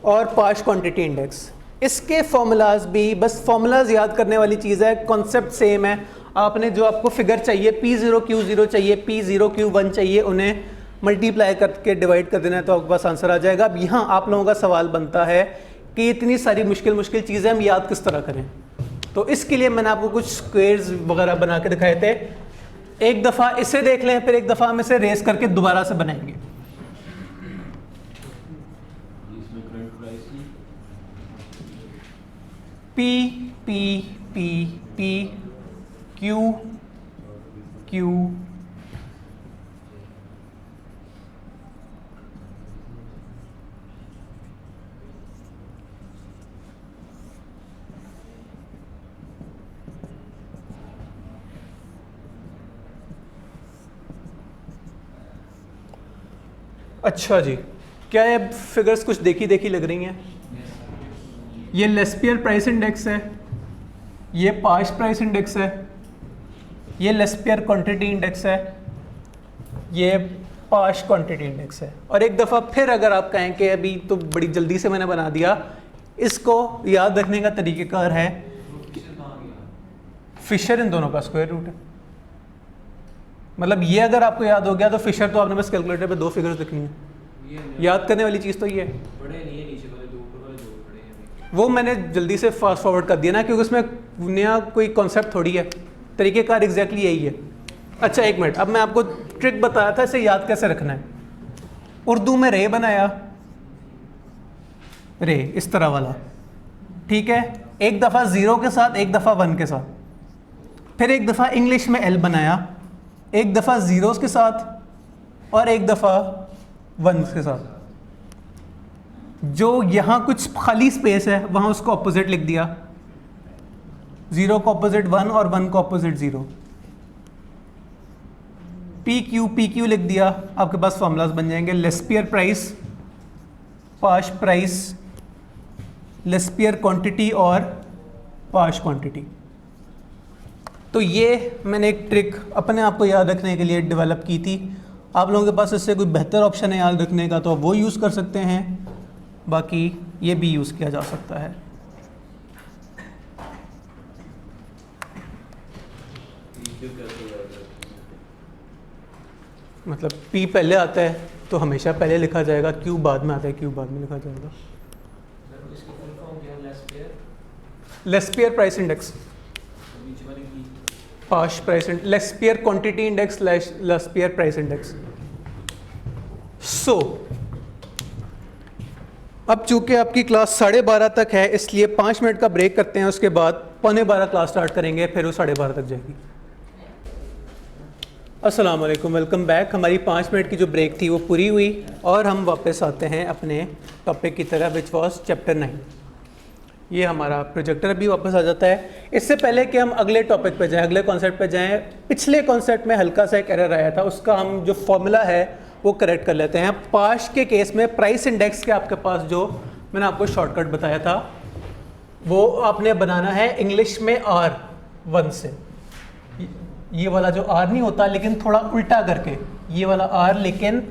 और पाश क्वांटिटी इंडेक्स। इसके फॉर्मूलाज भी बस फॉर्मूलाज याद करने वाली चीज़ है, कॉन्सेप्ट सेम है। आपने जो आपको फिगर चाहिए P0Q0 चाहिए, P0Q1 चाहिए, उन्हें मल्टीप्लाई करके डिवाइड कर देना है तो आपके पास आंसर आ जाएगा। अब यहाँ आप लोगों का सवाल बनता है कि इतनी सारी मुश्किल चीज़ें हम याद किस तरह करें। तो इसके लिए मैंने आपको कुछ स्क्वेयर्स वगैरह बना के दिखाए थे। एक दफ़ा इसे देख लें, फिर एक दफ़ा हम इसे रेस करके दोबारा से बनाएंगे। इसमें करंट प्राइस है P P P P Q Q अच्छा जी, क्या ये फिगर्स कुछ देखी लग रही हैं? ये लेस्पियर प्राइस इंडेक्स है, ये पाश प्राइस इंडेक्स है, ये लेस्पियर क्वांटिटी इंडेक्स है, ये पाश क्वांटिटी इंडेक्स है। और एक दफ़ा फिर अगर आप कहें कि अभी तो बड़ी जल्दी से मैंने बना दिया, इसको याद रखने का तरीक़ेकार है फिशर इन दोनों का स्क्वायर रूट है। मतलब ये अगर आपको याद हो गया तो फिशर तो आपने बस कैलकुलेटर पे 2 फिगर्स लिखनी है। याद करने वाली चीज़ तो ये है। बड़े नहीं है, नीचे वाले दो ऊपर वाले दो बड़े हैं। वो मैंने जल्दी से फास्ट फॉरवर्ड कर दिया ना, क्योंकि उसमें नया कोई कॉन्सेप्ट थोड़ी है, तरीक़ेकार एग्जैक्टली यही है। अच्छा एक मिनट, अब मैं आपको ट्रिक बताया था, इसे याद कैसे रखना है। उर्दू में रे बनाया, रे इस तरह वाला, ठीक है, एक दफ़ा 0 के साथ, एक दफ़ा 1 के साथ। फिर एक दफ़ा इंग्लिश में एल बनाया, एक दफ़ा ज़ीरोज़ के साथ और एक दफ़ा 1 के साथ। जो यहाँ कुछ खाली स्पेस है वहाँ उसको अपोजिट लिख दिया, 0 को अपोजिट 1 और 1 को अपोजिट 0। पी क्यू लिख दिया, आपके पास फॉर्मूलाज बन जाएंगे। लेस्पियर प्राइस, पाश प्राइस, लेस्पियर क्वांटिटी और पाश क्वांटिटी। तो ये मैंने एक ट्रिक अपने आप को याद रखने के लिए डेवलप की थी। आप लोगों के पास इससे कोई बेहतर ऑप्शन है याद रखने का तो आप वो यूज़ कर सकते हैं, बाकी ये भी यूज़ किया जा सकता है। मतलब P पहले आता है तो हमेशा पहले लिखा जाएगा, Q बाद में आता है, Q बाद में लिखा जाएगा। इसकी फुल फॉर्म क्या है? लेस्पियर प्राइस इंडेक्स, नीचे वाले की Paasche price, Laspeyres quantity index, Laspeyres price index. So अब चूंकि आपकी क्लास 12:30 तक है, इसलिए 5 मिनट का ब्रेक करते हैं, उसके बाद 11:15 क्लास स्टार्ट करेंगे, फिर वो 12:30 तक जाएगी। अस्सलाम वालेकुम, वेलकम बैक। हमारी 5 मिनट की जो ब्रेक थी वो पूरी हुई और हम वापस आते हैं अपने टॉपिक की तरफ, विच वॉज चैप्टर 9। ये हमारा प्रोजेक्टर अभी वापस आ जाता है। इससे पहले कि हम अगले टॉपिक पे जाएं, अगले कॉन्सेप्ट पे जाएं, पिछले कॉन्सेप्ट में हल्का सा एक एरर आया था, उसका हम जो फॉर्मूला है वो करेक्ट कर लेते हैं। पाश के केस में प्राइस इंडेक्स के आपके पास जो मैंने आपको शॉर्टकट बताया था वो आपने बनाना है इंग्लिश में R1 से। ये वाला जो R नहीं होता लेकिन थोड़ा उल्टा करके, ये वाला R, लेकिन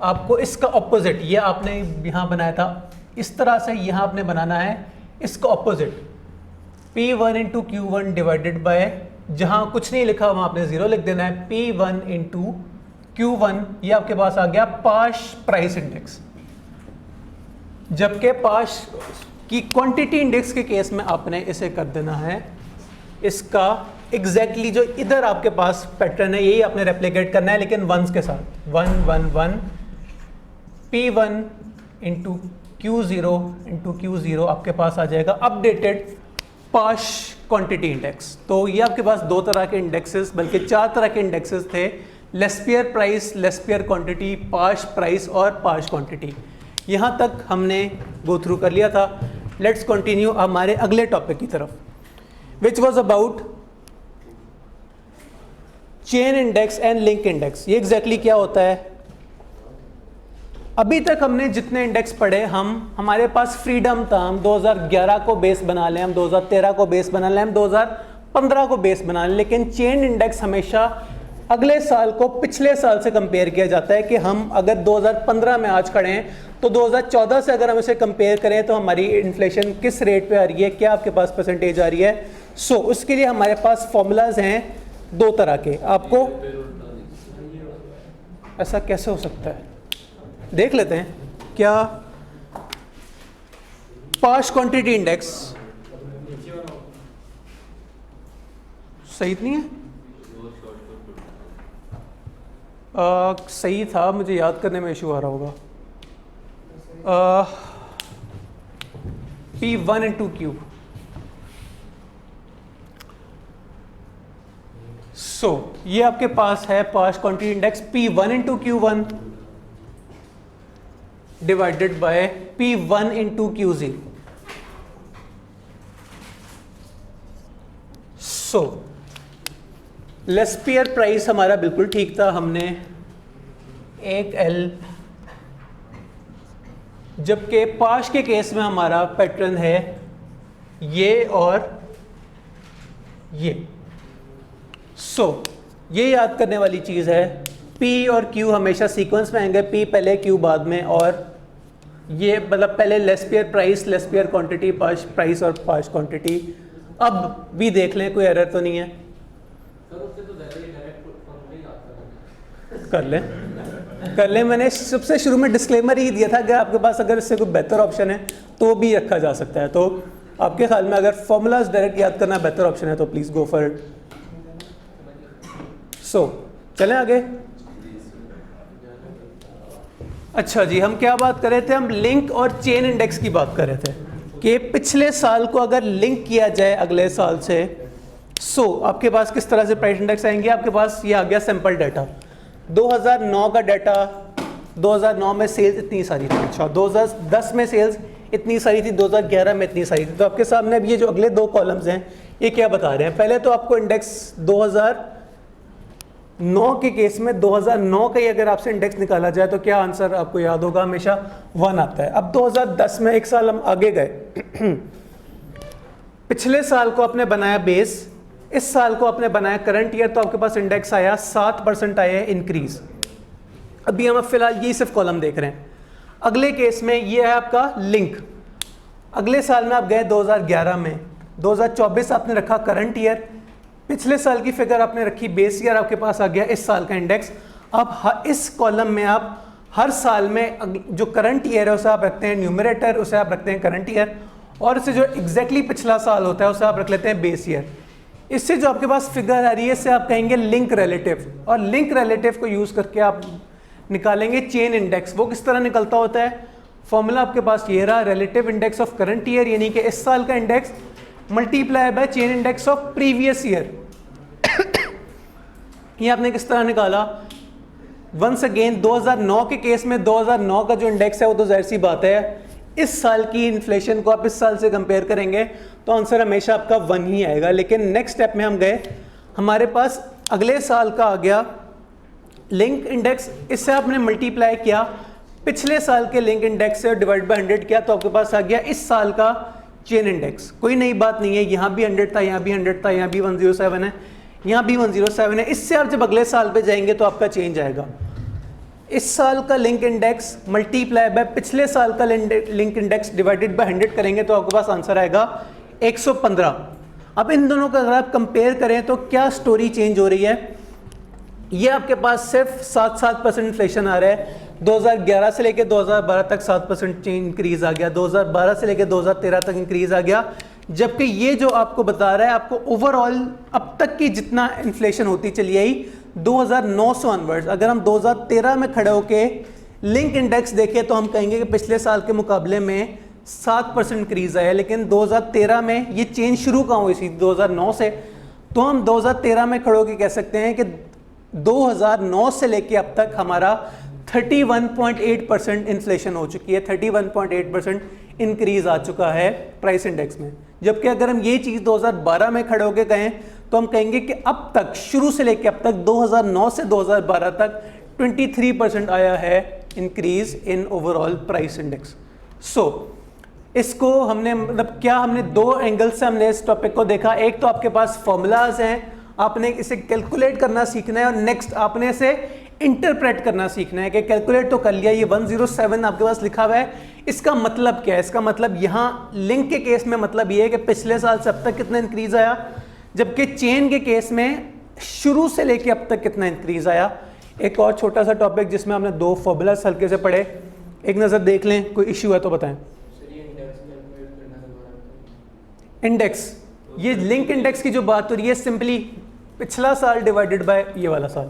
आपको इसका ऑपोजिट, ये आपने यहाँ बनाया था इस तरह से, यहाँ आपने बनाना है इसका opposite, P1 into Q1 divided bye, जहाँ कुछ नहीं लिखा वहाँ आपने 0 लिख देना है, P1 इंटू Q1। ये आपके पास आ गया पाश प्राइस इंडेक्स। जबकि पाश की क्वांटिटी इंडेक्स के केस में आपने इसे कर देना है इसका एग्जैक्टली जो इधर आपके पास पैटर्न है यही आपने रेप्लिकेट करना है, लेकिन वंस के साथ, 1 1 1 P1 into Q0 into Q0 आपके पास आ जाएगा अपडेटेड पाश क्वांटिटी इंडेक्स। तो ये आपके पास 2 तरह के इंडेक्सेस, बल्कि 4 तरह के इंडेक्सेस थे, लेस्पियर प्राइस, लेस्पियर क्वांटिटी, पाश प्राइस और पाश क्वांटिटी। यहाँ तक हमने गो थ्रू कर लिया था। लेट्स कंटिन्यू हमारे अगले टॉपिक की तरफ, which was about chain index and link index. ये एग्जैक्टली क्या होता है? अभी तक हमने जितने इंडेक्स पढ़े, हमारे पास फ्रीडम था, हम 2011 को बेस बना लें, हम 2013 को बेस बना लें, हम 2015 को बेस बना लें, लेकिन चेन इंडेक्स हमेशा अगले साल को पिछले साल से कंपेयर किया जाता है कि हम अगर 2015 में आज खड़े हैं तो 2014 से अगर हम इसे कंपेयर करें तो हमारी इन्फ्लेशन किस रेट पे आ रही है, क्या आपके पास परसेंटेज आ रही है। सो उसके लिए हमारे पास फॉर्मूलाज हैं दो तरह के आपको। फिर उल्टा नहीं। ऐसा कैसे हो सकता है, देख लेते हैं क्या। पार्श क्वांटिटी इंडेक्स सही नहीं है, वो शॉर्ट सही था, मुझे याद करने में इशू आ रहा होगा। P1 into Q. सो ये आपके पास है पार्श quantity index P1 into Q1 divided by P1 into Q0। So Laspeyres price हमारा बिल्कुल ठीक था, हमने एक L, जबकि पार्श के केस में हमारा पैटर्न है ये और ये। सो ये याद करने वाली चीज़ है, P और Q हमेशा सीक्वेंस में आएंगे, P पहले Q बाद में, और ये मतलब पहले Laspeyres price, Laspeyres quantity, parched price और पार्श क्वांटिटी। अब भी देख लें कोई एरर तो नहीं है, सर उससे तो ज़्यादा ही डायरेक्ट फॉर्मूला ही आता है। कर लें। मैंने सबसे शुरू में डिस्क्लेमर ही दिया था कि आपके पास अगर इससे कोई बेहतर ऑप्शन है तो भी रखा जा सकता है। तो आपके ख्याल में अगर फॉर्मूलाज डायरेक्ट याद करना बेहतर ऑप्शन है तो प्लीज़ गो फॉर इट। सो चलें आगे। अच्छा जी, हम क्या बात कर रहे थे, हम लिंक और चेन इंडेक्स की बात कर रहे थे कि पिछले साल को अगर लिंक किया जाए अगले साल से, सो आपके पास किस तरह से प्राइस इंडेक्स आएंगे। आपके पास ये आ गया सैंपल डाटा, 2009 का डाटा, 2009 में सेल्स इतनी सारी थी, अच्छा 2010 में सेल्स इतनी सारी थी, 2011 में इतनी सारी थी। तो आपके सामने अब ये जो अगले दो कॉलम्स हैं ये क्या बता रहे हैं। पहले तो आपको इंडेक्स 2009 के केस में 2009 का ही अगर आपसे इंडेक्स निकाला जाए तो क्या आंसर आपको याद होगा, हमेशा 1 आता है। अब 2010 में एक साल हम आगे गए, पिछले साल को आपने बनाया बेस, इस साल को आपने बनाया करंट ईयर, तो आपके पास इंडेक्स आया 7% आया इंक्रीज। अभी हम फिलहाल ये सिर्फ कॉलम देख रहे हैं। अगले केस में ये है आपका लिंक, अगले साल में आप गए 2011 में, 2024 आपने रखा करंट ईयर, पिछले साल की फिगर आपने रखी बेस ईयर, आपके पास आ गया इस साल का इंडेक्स। अब इस कॉलम में आप हर साल में जो करंट ईयर है उसे आप रखते हैं न्यूमरेटर, उसे आप रखते हैं करंट ईयर, और इसे जो एग्जैक्टली पिछला साल होता है उसे आप रख लेते हैं बेस ईयर। इससे जो आपके पास फिगर आ रही है इससे आप कहेंगे लिंक रिलेटिव, और लिंक रिलेटिव को यूज़ करके आप निकालेंगे चेन इंडेक्स। वो किस तरह निकलता होता है, फॉर्मूला आपके पास ये रहा, relative index of current year यानी कि इस साल का index multiply by chain index of previous year. ये आपने किस तरह निकाला, वंस अगेन 2009 के केस में 2009 का जो इंडेक्स है वो तो जाहिर सी बात है, इस साल की इन्फ्लेशन को आप इस साल से कंपेयर करेंगे तो आंसर हमेशा आपका 1 ही आएगा। लेकिन नेक्स्ट स्टेप में हम गए, हमारे पास अगले साल का आ गया लिंक इंडेक्स, इससे आपने मल्टीप्लाई किया पिछले साल के लिंक इंडेक्स से डिवाइड बाय 100 किया, तो आपके पास आ गया इस साल का चेन इंडेक्स। कोई नई बात नहीं है, यहाँ भी 100 था, यहाँ भी 100 था, यहाँ भी 107 है, यहाँ भी 107 है। इससे आप जब अगले साल पे जाएंगे तो आपका चेंज आएगा, इस साल का लिंक इंडेक्स मल्टीप्लाई बाय पिछले साल का लिंक इंडेक्स डिवाइडेड बाय 100 करेंगे तो आपके पास आंसर आएगा 115। अब इन दोनों का अगर आप कंपेयर करें तो क्या स्टोरी चेंज हो रही है, ये आपके पास सिर्फ 7% इन्फ्लेशन आ रहा है। 2011 से लेकर 2012 तक 7% इंक्रीज आ गया, 2012 से लेकर 2013 तक इंक्रीज आ गया, जबकि ये जो आपको बता रहा है आपको ओवरऑल अब तक की जितना इन्फ्लेशन होती चली आई 2009 से ऑनवर्ड्स। अगर हम 2013 में खड़े होके लिंक इंडेक्स देखें तो हम कहेंगे कि पिछले साल के मुकाबले में 7% इंक्रीज आया, लेकिन 2013 में ये चेंज शुरू कहाँ हुई थी, 2009 से। तो हम 2013 में खड़े होके कह सकते हैं कि 2009 से लेके अब तक हमारा 31.8% इन्फ्लेशन हो चुकी है, 31.8% इंक्रीज आ चुका है प्राइस इंडेक्स में। जबकि अगर हम ये चीज़ 2012 में खड़े होके कहें तो हम कहेंगे कि अब तक शुरू से लेके अब तक 2009 से 2012 तक 23% आया है increase in overall price index. So इसको हमने मतलब क्या हमने दो एंगल से हमने इस टॉपिक को देखा। एक तो आपके पास फॉर्मूलाज हैं, आपने इसे कैलकुलेट करना सीखना है, और नेक्स्ट आपने इसे इंटरप्रेट करना सीखना है कि कैलकुलेट तो कर लिया, ये 107 आपके पास लिखा हुआ है, इसका मतलब क्या है। इसका मतलब यहाँ लिंक के केस में मतलब ये है कि पिछले साल से अब तक कितना इंक्रीज आया, जबकि चेन के केस में शुरू से लेके अब तक कितना इंक्रीज आया। एक और छोटा सा टॉपिक जिसमें हमने 2 फॉर्मूलाज हल्के से पढ़े, एक नज़र देख लें, कोई इश्यू है तो बताएं। इंडेक्स, ये लिंक इंडेक्स की जो बात हो रही है सिंपली पिछला साल डिवाइडेड बाय ये वाला साल।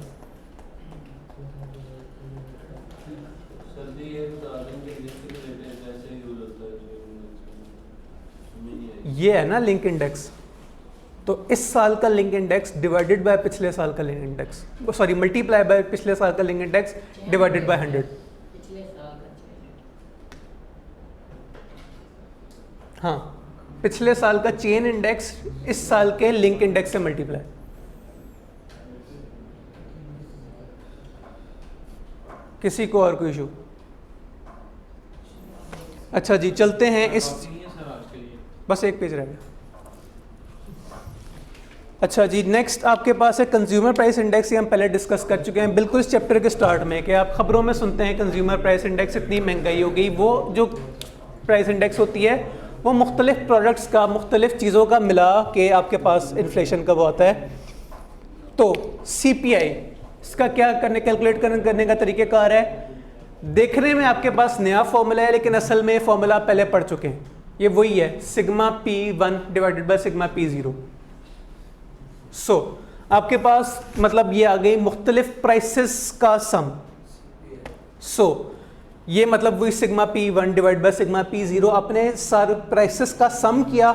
सर जी ये उदाहरण के लिए जैसे यूज होता है ये है ना लिंक इंडेक्स, तो इस साल का लिंक इंडेक्स डिवाइडेड बाय पिछले साल का link index, sorry multiply by पिछले साल का लिंक इंडेक्स डिवाइडेड बाय 100। हाँ, पिछले साल का चेन इंडेक्स इस साल के लिंक इंडेक्स से मल्टीप्लाई। किसी को और कोई इशू? अच्छा जी, चलते हैं इस, बस एक पेज रह गया। अच्छा जी, नेक्स्ट आपके पास है कंज्यूमर प्राइस इंडेक्स। ये हम पहले डिस्कस कर चुके हैं बिल्कुल इस चैप्टर के स्टार्ट में, कि आप खबरों में सुनते हैं कंज्यूमर प्राइस इंडेक्स, इतनी महंगाई हो गई। वो जो प्राइस इंडेक्स होती है वो मुख्तलिफ प्रोडक्ट्स का, मुख्तलिफ चीज़ों का मिला के आपके पास इन्फ्लेशन कब होता है। तो CPI, इसका क्या कैलकुलेट करने का तरीक़ेकार है। देखने में आपके पास नया फॉर्मूला है, लेकिन असल में फॉर्मूला पहले पढ़ चुके हैं। ये वही है, sigma P1 divided by sigma P0। सो आपके पास मतलब ये आ गई मुख्तलिफ प्राइसेस का सम। सो ये मतलब वही sigma P1 divide by sigma P0, आपने सारे प्राइसेस का सम किया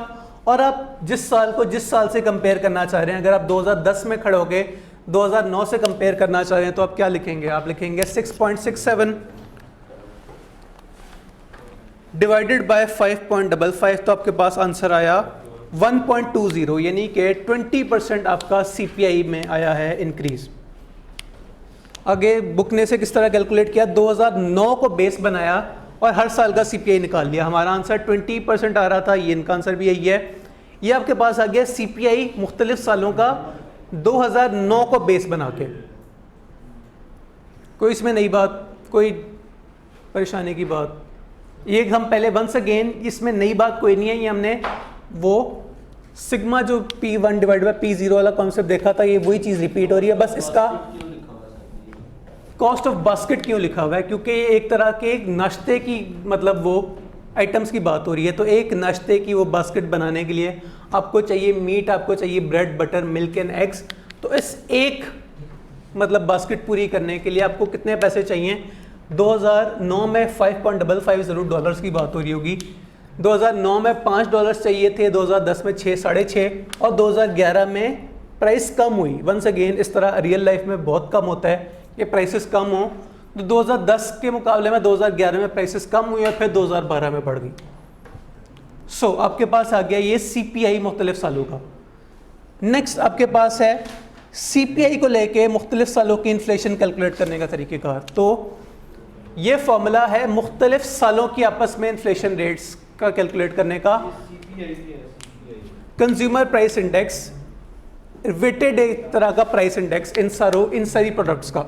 और आप जिस साल को जिस साल से कंपेयर करना चाह रहे हैं, अगर आप 2010 में खड़े होगे 2009 से कंपेयर करना चाह रहे हैं तो आप क्या लिखेंगे, आप लिखेंगे 6.67 डिवाइडेड बाय 5.55, तो आपके पास आंसर आया 1.20, यानी कि 20% आपका CPI में आया है इंक्रीज। आगे बुक ने से किस तरह कैलकुलेट किया, 2009 को बेस बनाया और हर साल का CPI निकाल लिया। हमारा आंसर 20% आ रहा था, ये इनका आंसर भी यही है। ये आपके पास आ गया CPI मुख्तलिफ सालों का 2009 को बेस बना के। कोई इसमें नई बात, कोई परेशानी की बात? ये हम पहले वंस अगेन, इसमें नई बात कोई नहीं है। ये हमने वो सिग्मा जो P1 डिवाइड बाय P0 वाला कॉन्सेप्ट देखा था, ये वही चीज़ रिपीट हो रही है। बस इसका कॉस्ट ऑफ बास्केट क्यों लिखा हुआ है, क्योंकि ये एक तरह के एक नाश्ते की मतलब वो आइटम्स की बात हो रही है। तो एक नाश्ते की वो बास्केट बनाने के लिए आपको चाहिए मीट, आपको चाहिए bread, butter, milk and eggs. तो इस एक मतलब बास्केट पूरी करने के लिए आपको कितने पैसे चाहिए? 2009 में 5.55 ज़रूर डॉलर्स की बात हो रही होगी। 2009 में $5 चाहिए थे, 2010 में 6, 6.5 और 2011 में प्राइस कम हुई। वंस अगेन इस तरह रियल लाइफ में बहुत कम होता है कि प्राइसेस कम हो, तो 2010 के मुकाबले में 2011 में प्राइसेस कम हुई और फिर 2012 में बढ़ गई। सो आपके पास आ गया ये CPI मुख्तलिफ सालों का। नेक्स्ट आपके पास है CPI को लेके मुख्तलिफ सालों की इन्फ्लेशन कैलकुलेट करने का तरीक़ेकार। तो ये फॉर्मूला है मुख्तलिफ सालों की आपस में इन्फ्लेशन रेट्स का कैलकुलेट करने का। कंज्यूमर प्राइस इंडेक्स वेटेड एक तरह का प्राइस इंडेक्स इन सारी प्रोडक्ट्स का।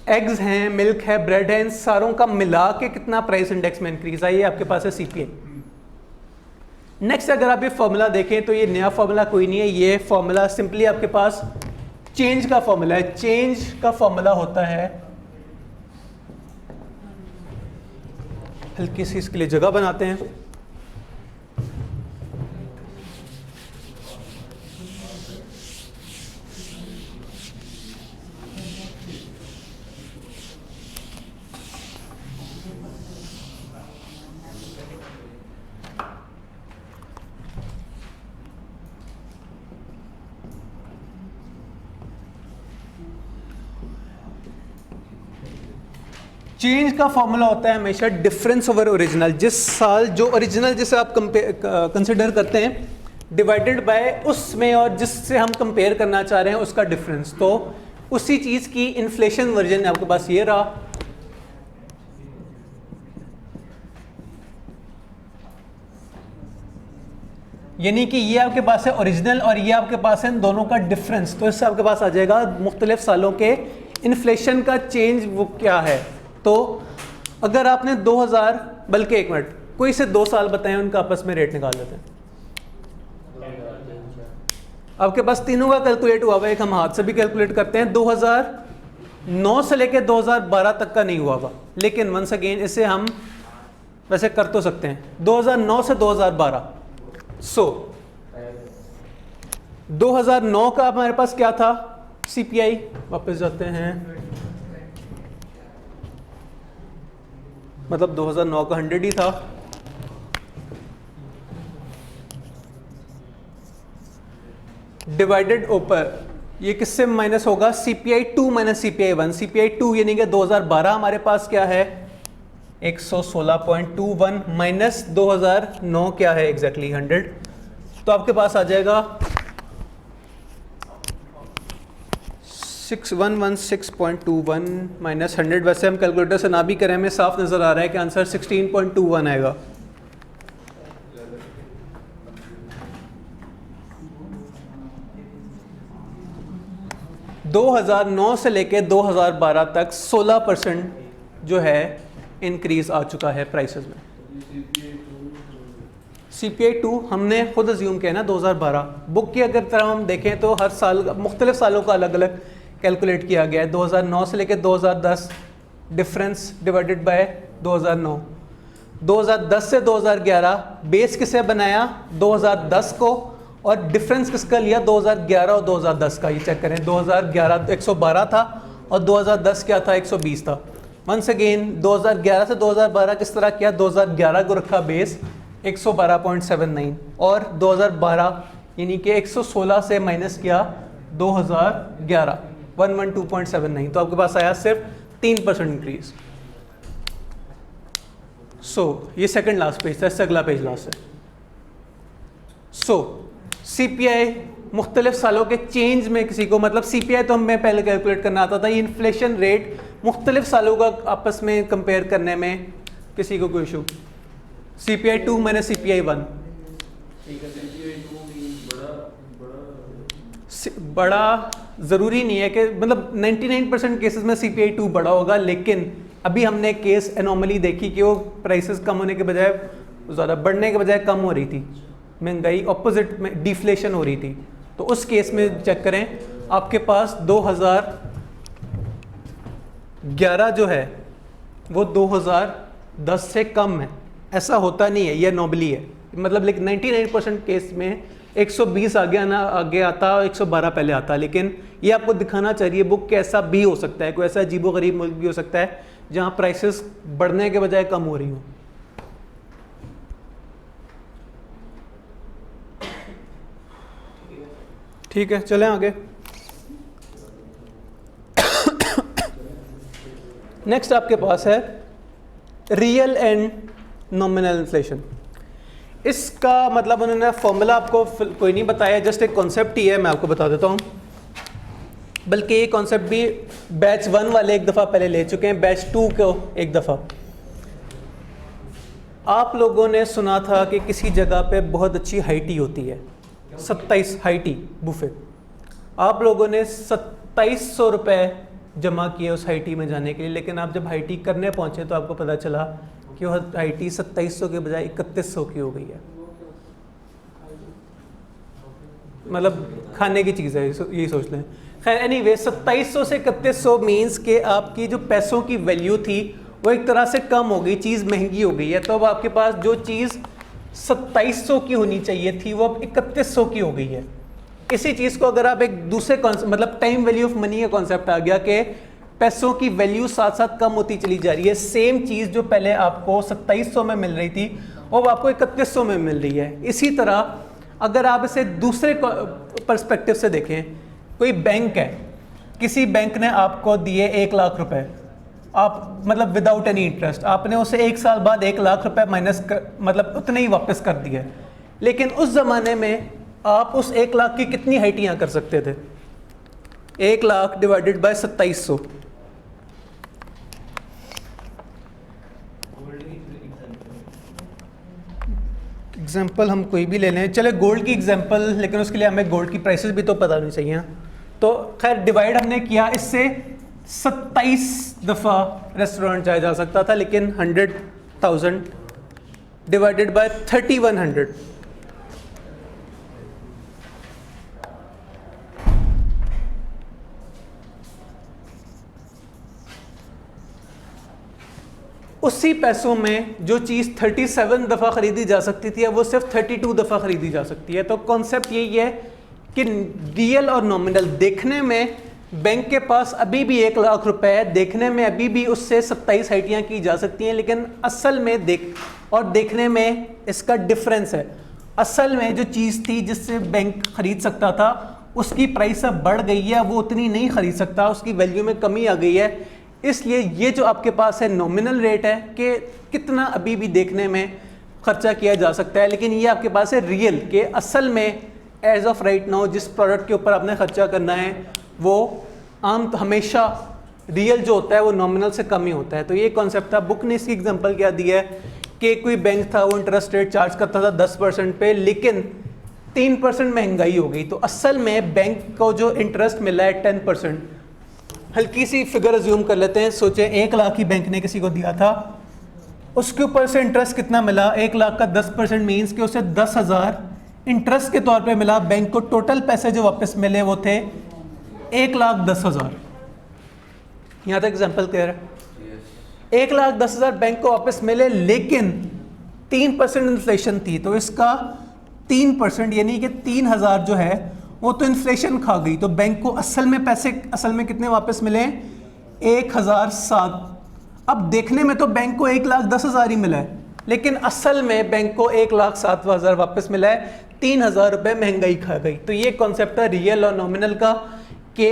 एग्स हैं, मिल्क है, ब्रेड है, इन सारों का मिला के कितना प्राइस इंडेक्स में इंक्रीज आई, ये आपके पास है CPI। नेक्स्ट अगर आप ये फॉर्मूला देखें तो ये नया फॉर्मूला कोई नहीं है, ये फॉर्मूला सिंपली आपके पास चेंज का फॉर्मूला है। चेंज का फॉर्मूला होता है, हल्की सी इसके लिए जगह बनाते हैं। चेंज का फॉर्मूला होता है हमेशा डिफरेंस ओवर ओरिजिनल। जिस साल जो ओरिजिनल जिसे आप कंसिडर करते हैं डिवाइडेड बाय उसमें और जिससे हम कंपेयर करना चाह रहे हैं उसका डिफरेंस। तो उसी चीज़ की इन्फ्लेशन वर्जन आपके पास ये रहा। यानी कि ये आपके पास है ओरिजिनल और ये आपके पास है इन दोनों का डिफरेंस। तो इससे आपके पास आ जाएगा मुख्तलिफ सालों के इन्फ्लेशन का चेंज वो क्या है। तो अगर आपने 2000 बल्कि एक मिनट कोई से 2 साल बताएं उनका आपस में रेट निकाल लेते हैं। आपके पास तीनों का कैलकुलेट हुआ हुआ, एक हम हाथ से भी कैलकुलेट करते हैं। 2009 से लेके 2012 तक का नहीं हुआ हुआ, लेकिन वंस अगेन इसे हम वैसे कर तो सकते हैं। 2009 से 2012, सो 2009 का हमारे पास क्या था CPI, वापस जाते हैं, मतलब 2009 का 100 ही था। डिवाइडेड ऊपर ये किससे माइनस होगा, CPI 2 माइनस CPI 1। CPI 2 यानी कि 2012 हमारे पास क्या है 116.21 माइनस 2009 क्या है एग्जैक्टली 100, तो आपके पास आ जाएगा 6116.21 माइनस 100। वैसे हम कैलकुलेटर से ना भी करें, हमें साफ नज़र आ रहा है कि आंसर 16.21 आएगा। दो 2009 से लेके 2012 तक 16% जो है इंक्रीज आ चुका है प्राइसेस में। CPI 2 हमने खुद अज्यूम किया ना 2012। बुक की अगर तरह हम देखें तो हर साल मुख्तलिफ सालों का अलग अलग कैलकुलेट किया गया है। 2009 से लेकर 2010 डिफरेंस डिवाइडेड बाय 2009। 2010 से 2011 बेस किसे बनाया 2010 को, और डिफरेंस किसका लिया 2011 और 2010 का। ये चेक करें 2011 112 था और 2010 क्या था 120 था। वंस अगेन 2011 से 2012 किस तरह किया, 2011 को रखा बेस 112.79 और 2012 यानी कि 116 से माइनस किया 2011 112.79, तो आपके पास आया सिर्फ 3% इंक्रीज। सो ये सेकंड लास्ट पेज था, इससे अगला पेज लास्ट है। सो CPI मुख्तलिफ सालों के चेंज में किसी को, मतलब CPI तो हमें पहले कैलकुलेट करना आता था, ये इन्फ्लेशन रेट मुख्तलिफ सालों का आपस में कंपेयर करने में किसी को कोई इशू। CPI 2 माइनस CPI 1 बड़ा ज़रूरी नहीं है कि मतलब 99% केसेस में CPI 2 बड़ा होगा, लेकिन अभी हमने केस एनोमली देखी कि वो प्राइसेस कम होने के बजाय ज़्यादा बढ़ने के बजाय कम हो रही थी, महंगाई ऑपोजिट में डिफ्लेशन हो रही थी। तो उस केस में चेक करें आपके पास 2011 जो है वो 2010 से कम है। ऐसा होता नहीं है, ये नॉर्मली है, मतलब लेकिन 99% केस में 120 आगे आता और 112 पहले आता। लेकिन ये आपको दिखाना चाहिए बुक के ऐसा भी हो सकता है, कोई ऐसा अजीबोगरीब मुल्क भी हो सकता है जहाँ प्राइसेस बढ़ने के बजाय कम हो रही हो। ठीक है, चलें आगे। नेक्स्ट आपके पास है रियल एंड नॉमिनल इन्फ्लेशन। इसका मतलब उन्होंने फॉर्मूला आपको कोई नहीं बताया, जस्ट एक कॉन्सेप्ट ही है, मैं आपको बता देता हूँ। बल्कि ये कॉन्सेप्ट भी बैच 1 वाले एक दफ़ा पहले ले चुके हैं, बैच 2 को एक दफ़ा। आप लोगों ने सुना था कि किसी जगह पे बहुत अच्छी हाई टी होती है, 27 हाई टी बुफे। आप लोगों ने 2700 रुपये जमा किए उस हाई टी में जाने के लिए, लेकिन आप जब हाई टी करने पहुँचे तो आपको पता चला कि वह हाई टी 2700 के बजाय 3100 की हो गई है। मतलब खाने की चीज़ है, यही सोच लें। खैर एनीवे 2700 से 3100 मीन्स के आपकी जो पैसों की वैल्यू थी वो एक तरह से कम हो गई, चीज़ महंगी हो गई है। तो अब आपके पास जो चीज़ 2700 की होनी चाहिए थी वो अब 3100 की हो गई है। इसी चीज़ को अगर आप एक दूसरे कॉन्सेप्ट, मतलब टाइम वैल्यू ऑफ मनी का कॉन्सेप्ट आ गया कि पैसों की वैल्यू साथ साथ कम होती चली जा रही है। सेम चीज़ जो पहले आपको 2700 में मिल रही थी वो आपको 3100 में मिल रही है। इसी तरह अगर आप इसे दूसरे पर्सपेक्टिव से देखें, कोई बैंक है, किसी बैंक ने आपको दिए 1 लाख रुपए, आप मतलब विदाउट एनी इंटरेस्ट, आपने उसे 1 साल बाद 1 लाख रुपए माइनस मतलब उतने ही वापस कर दिए। लेकिन उस ज़माने में आप उस 1 लाख की कितनी हाइटियाँ कर सकते थे? 1 लाख डिवाइडेड बाय 2700। एग्जाम्पल हम कोई भी ले लें, चले गोल्ड की एग्जाम्पल, लेकिन उसके लिए हमें गोल्ड की प्राइसेस भी तो पता होनी चाहिए। तो खैर डिवाइड हमने किया, इससे 27 दफ़ा रेस्टोरेंट जाया जा सकता था, लेकिन 100,000 डिवाइडेड बाय 3100 उसी पैसों में जो चीज़ 37 दफ़ा ख़रीदी जा सकती थी अब वो सिर्फ 32 दफ़ा ख़रीदी जा सकती है। तो कॉन्सेप्ट यही है कि रियल और नॉमिनल, देखने में बैंक के पास अभी भी 1 लाख रुपए है, देखने में अभी भी उससे 27 हटियाँ की जा सकती हैं, लेकिन असल में देखने में इसका डिफरेंस है। असल में जो चीज़ थी जिससे बैंक ख़रीद सकता था उसकी प्राइस अब बढ़ गई है, वो उतनी नहीं ख़रीद सकता, उसकी वैल्यू में कमी आ गई है। इसलिए ये जो आपके पास है नॉमिनल रेट है कि कितना अभी भी देखने में ख़र्चा किया जा सकता है, लेकिन ये आपके पास है रियल के असल में एज ऑफ राइट नाउ जिस प्रोडक्ट के ऊपर आपने ख़र्चा करना है वो हमेशा रियल जो होता है वो नॉमिनल से कम ही होता है। तो ये कॉन्सेप्ट था। बुक ने इसकी एग्जांपल क्या दी है कि कोई बैंक था वो इंटरेस्ट रेट चार्ज करता था 10% पे, लेकिन 3% महंगाई हो गई, तो असल में बैंक को जो इंटरेस्ट मिला है 10%। हल्की सी फिगर अज्यूम कर लेते हैं, सोचें 1 लाख की बैंक ने किसी को दिया था, उसके ऊपर से इंटरेस्ट कितना मिला, 1 लाख का 10% मीन्स कि उसे 10,000 इंटरेस्ट के तौर पे मिला। बैंक को टोटल पैसे जो वापस मिले वो थे 1,10,000। यहाँ तक एग्जाम्पल क्लियर है? 1,10,000 बैंक को वापस मिले, लेकिन 3% इन्फ्लेशन थी, तो इसका 3% यानी कि 3,000 जो है वो तो इन्फ्लेशन खा गई। तो बैंक को असल में पैसे कितने वापस मिले? 1,007। अब देखने में तो बैंक को 1,10,000 ही मिला है, लेकिन असल में बैंक को 1,07,000 वापस मिला है, 3,000 रुपये महंगाई खा गई। तो ये कॉन्सेप्ट है रियल और नॉमिनल का कि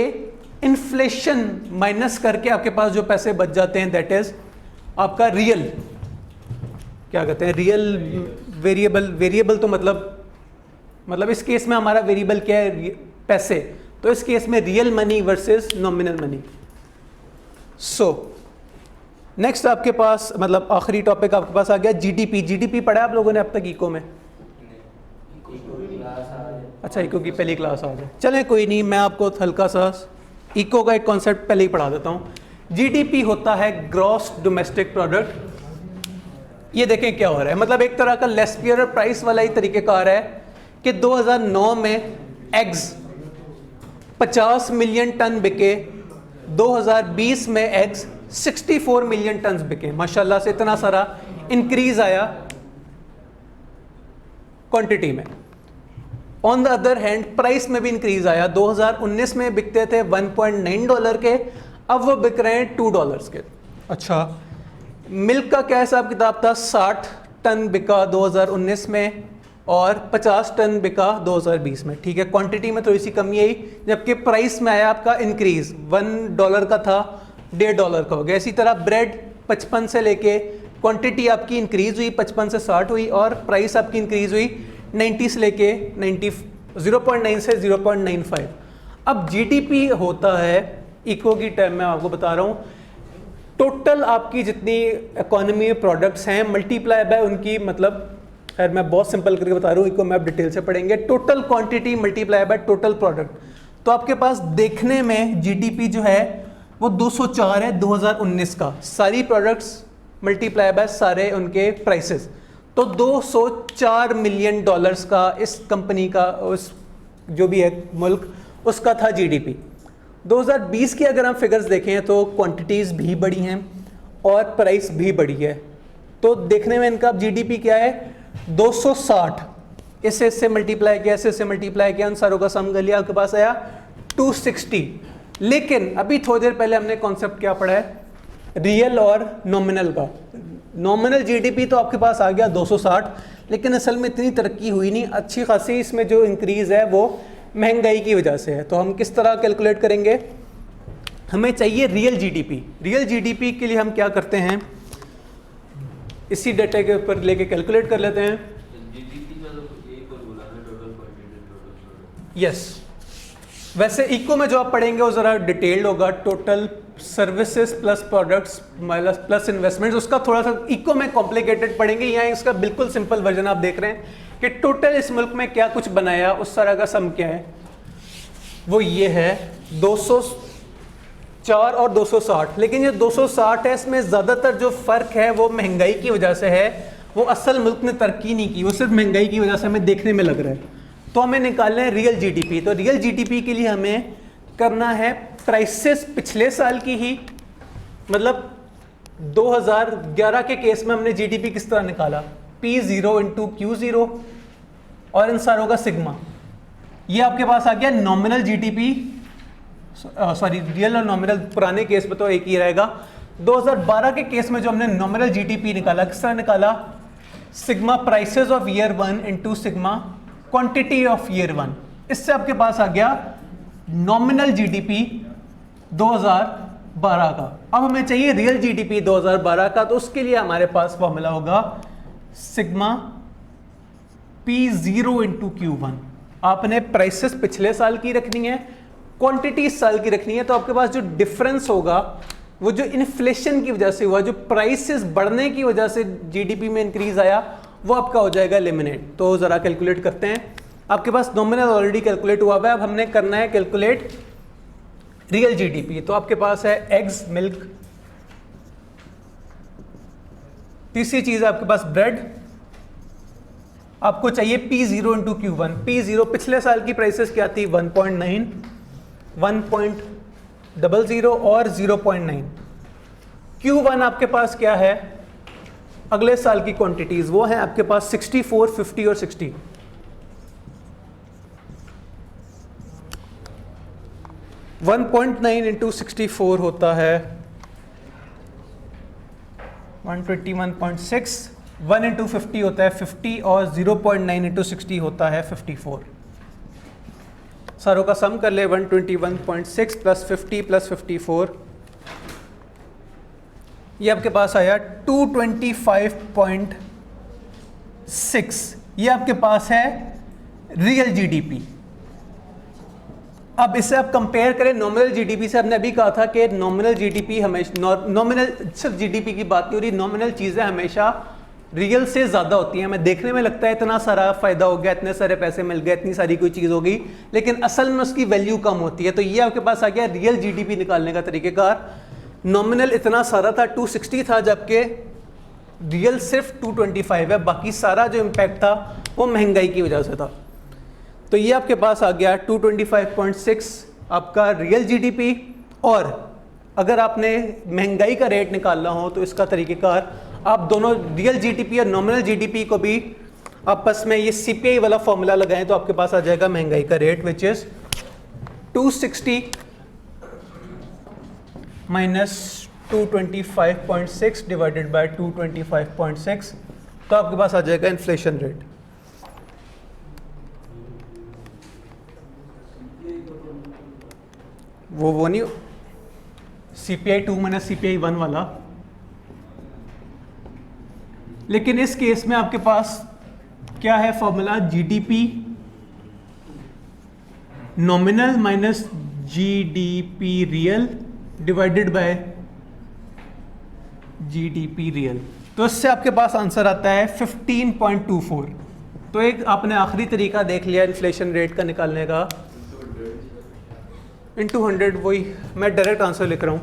इन्फ्लेशन माइनस करके आपके पास जो पैसे बच जाते हैं दैट इज आपका रियल, क्या कहते हैं, रियल वेरिएबल तो मतलब इस केस में हमारा वेरिएबल क्या है? पैसे। तो इस केस में real money versus nominal money. So next आपके पास मतलब आखिरी टॉपिक आपके पास आ गया जीडीपी। जीडीपी पढ़ा आप लोगों ने अब तक इको में? अच्छा, इको की पहली क्लास आ गई, चलें कोई नहीं, मैं आपको हल्का सा इको का एक कॉन्सेप्ट पहले ही पढ़ा देता हूँ। जीडीपी होता है ग्रॉस डोमेस्टिक प्रोडक्ट। ये देखें क्या हो रहा है, मतलब एक तरह का लेस्पियर प्राइस वाला ही तरीक़ेकार है कि 2009 में एग्स 50 मिलियन टन बिके, 2020 में एग्स 64 मिलियन टन बिके। माशाल्लाह से इतना सारा इंक्रीज आया क्वांटिटी में। On the other hand price में भी इंक्रीज आया। 2019 में बिकते थे $1.9 के, अब वो बिक रहे हैं $2 के। अच्छा, मिल्क का क्या हिसाब किताब था? 60 टन बिका 2019 में और 50 टन बिका 2020 में। ठीक है, क्वांटिटी में थोड़ी सी कमी आई, जबकि प्राइस में आया आपका इंक्रीज, $1 का था $1.5 का हो गया। इसी तरह ब्रेड 55 से लेके क्वांटिटी आपकी इंक्रीज हुई, 55 से 60 हुई, और प्राइस आपकी इंक्रीज हुई 90 से लेके 0.9 से 0.95। अब जीडीपी होता है इको की टर्म में, आपको बता रहा हूँ, टोटल आपकी जितनी इकोनॉमी में प्रोडक्ट्स हैं मल्टीप्लाई बाय उनकी, मतलब खैर मैं बहुत सिंपल करके बता रहा हूँ, इको में आप डिटेल से पढ़ेंगे, total quantity multiply by total product. तो आपके पास देखने में जीडीपी जो है वो 204 है 2019 का, सारी प्रोडक्ट्स मल्टीप्लाई बाय सारे उनके प्राइसेस, तो $204 मिलियन का इस कंपनी का, उस जो भी है मुल्क, उसका था जीडीपी। 2020 की अगर हम फिगर्स देखें तो क्वांटिटीज़ भी बढ़ी हैं और प्राइस भी बढ़ी है, तो देखने में इनका जीडीपी क्या है 260, इससे मल्टीप्लाई किया, इससे मल्टीप्लाई किया, उन सारों का सम कर लिया, आपके पास आया 260। लेकिन अभी थोड़ी देर पहले हमने कॉन्सेप्ट क्या पढ़ा है, रियल और नॉमिनल का। नॉमिनल जीडीपी तो आपके पास आ गया 260, लेकिन असल में इतनी तरक्की हुई नहीं, अच्छी खासी इसमें जो इंक्रीज़ है वो महंगाई की वजह से है। तो हम किस तरह कैलकुलेट करेंगे, हमें चाहिए रियल जीडीपी। रियल जीडीपी के लिए हम क्या करते हैं, इसी डेटा के ऊपर लेके कैलकुलेट कर लेते हैं। यस, वैसे इको में जो आप पढ़ेंगे वो ज़रा डिटेल्ड होगा, total services plus products plus investments, उसका थोड़ा सा इको में कॉम्प्लिकेटेड पढ़ेंगे। यहाँ इसका बिल्कुल सिंपल वर्जन आप देख रहे हैं कि टोटल इस मुल्क में क्या कुछ बनाया, उस तरह का सम क्या है, वो ये है 204 और 260। लेकिन ये 260 है, इसमें ज़्यादातर जो फ़र्क है वो महंगाई की वजह से है, वो असल मुल्क ने तरक्की नहीं की, वो सिर्फ महंगाई की वजह से हमें देखने में लग रहा है। तो हमें निकालना है रियल जीडीपी। तो रियल जीडीपी के लिए हमें करना है प्राइसेस पिछले साल की ही, मतलब 2011 के केस में हमने जीडीपी किस तरह निकाला, P0 इंटू Q0 और इन सारों का सिग्मा। ये आपके पास आ गया नॉमिनल जीडीपी, सॉरी रियल और नॉमिनल पुराने केस में तो एक ही रहेगा। 2012 के केस में जो हमने नॉमिनल जीडीपी निकाला, किस तरह निकाला, sigma prices of year 1 into sigma quantity of year 1। इससे आपके पास आ गया नॉमिनल जीडीपी 2012 का। अब हमें चाहिए रियल जीडीपी 2012 का, तो उसके लिए हमारे पास फॉर्मूला होगा सिग्मा P0 इंटू Q1। आपने प्राइसेस पिछले साल की रखनी है, क्वांटिटी इस साल की रखनी है, तो आपके पास जो डिफरेंस होगा वो जो इन्फ्लेशन की वजह से हुआ, जो प्राइसेस बढ़ने की वजह से जीडीपी में इंक्रीज आया, वो आपका हो जाएगा एलिमिनेट। तो ज़रा कैलकुलेट करते हैं। आपके पास नॉमिनल ऑलरेडी कैलकुलेट हुआ हुआ है, अब हमने करना है कैलकुलेट रियल जीडीपी। तो आपके पास है एग्स, मिल्क, तीसरी चीज़ है आपके पास ब्रेड। आपको चाहिए P0 इंटू Q1। P0 पिछले साल की प्राइसेस क्या थी, 1.9, 1.00 और 0.9। Q1 आपके पास क्या है, अगले साल की क्वांटिटीज, वो है आपके पास 64, 50 और 60। वन 1.9 इंटू 64 होता है 121.6, 1 इंटू 50 होता है 50 और 0.9 इंटू 60 होता है 54। सारों का सम कर ले, 121.6 प्लस 50 प्लस 54, ये आपके पास आया 225.6। ये आपके पास है रियल जीडीपी। अब इसे आप कंपेयर करें नॉमिनल जीडीपी से। हमने अभी कहा था कि नॉमिनल जीडीपी हमेशा, नॉमिनल सिर्फ जीडीपी की बात नहीं हो रही, नॉमिनल चीज़ें हमेशा रियल से ज़्यादा होती हैं। हमें देखने में लगता है इतना सारा फ़ायदा हो गया, इतने सारे पैसे मिल गए, इतनी सारी कोई चीज़ हो गई, लेकिन असल में उसकी वैल्यू कम होती है। तो ये आपके पास आ गया रियल जीडीपी निकालने का तरीक़ेकार। नॉमिनल इतना सारा था, 260 था, जबकि रियल सिर्फ 225 है। बाकी सारा जो इम्पैक्ट था वो महंगाई की वजह से था। तो ये आपके पास आ गया 225.6 आपका रियल जीडीपी। और अगर आपने महंगाई का रेट निकालना हो तो इसका तरीक़ेकार, आप दोनों रियल जीडीपी और नॉमिनल जीडीपी को भी आपस में ये सीपीआई वाला फॉर्मूला लगाएं तो आपके पास आ जाएगा महंगाई का rate, which is 260 minus 225.6 divided by 225.6, तो आपके पास आ जाएगा इन्फ्लेशन रेट। वो नहीं, CPI 2 माइनस CPI 1 वाला। लेकिन इस केस में आपके पास क्या है formula, GDP nominal minus GDP real divided by GDP real. तो इससे आपके पास आंसर आता है 15.24। तो एक आपने आखिरी तरीका देख लिया इन्फ्लेशन रेट का निकालने का, इंटू 100, वही मैं डायरेक्ट आंसर लिख रहा हूँ।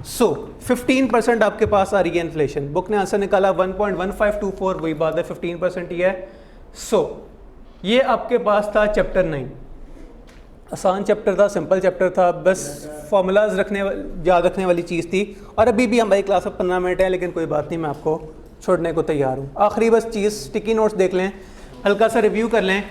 सो 15% आपके पास आ रही है इन्फ्लेशन। बुक ने आंसर निकाला 1.1524, वही बात है 15% ही है। सो ये आपके पास था चैप्टर 9। आसान चैप्टर था, सिंपल चैप्टर था, बस फॉर्मूलाज याद रखने वाली चीज़ थी। और अभी भी हमारी क्लास में 15 मिनट है, लेकिन कोई बात नहीं, मैं आपको छोड़ने को तैयार हूँ। आखिरी बस चीज़, स्टिकी नोट्स देख लें, हल्का सा रिव्यू कर लें।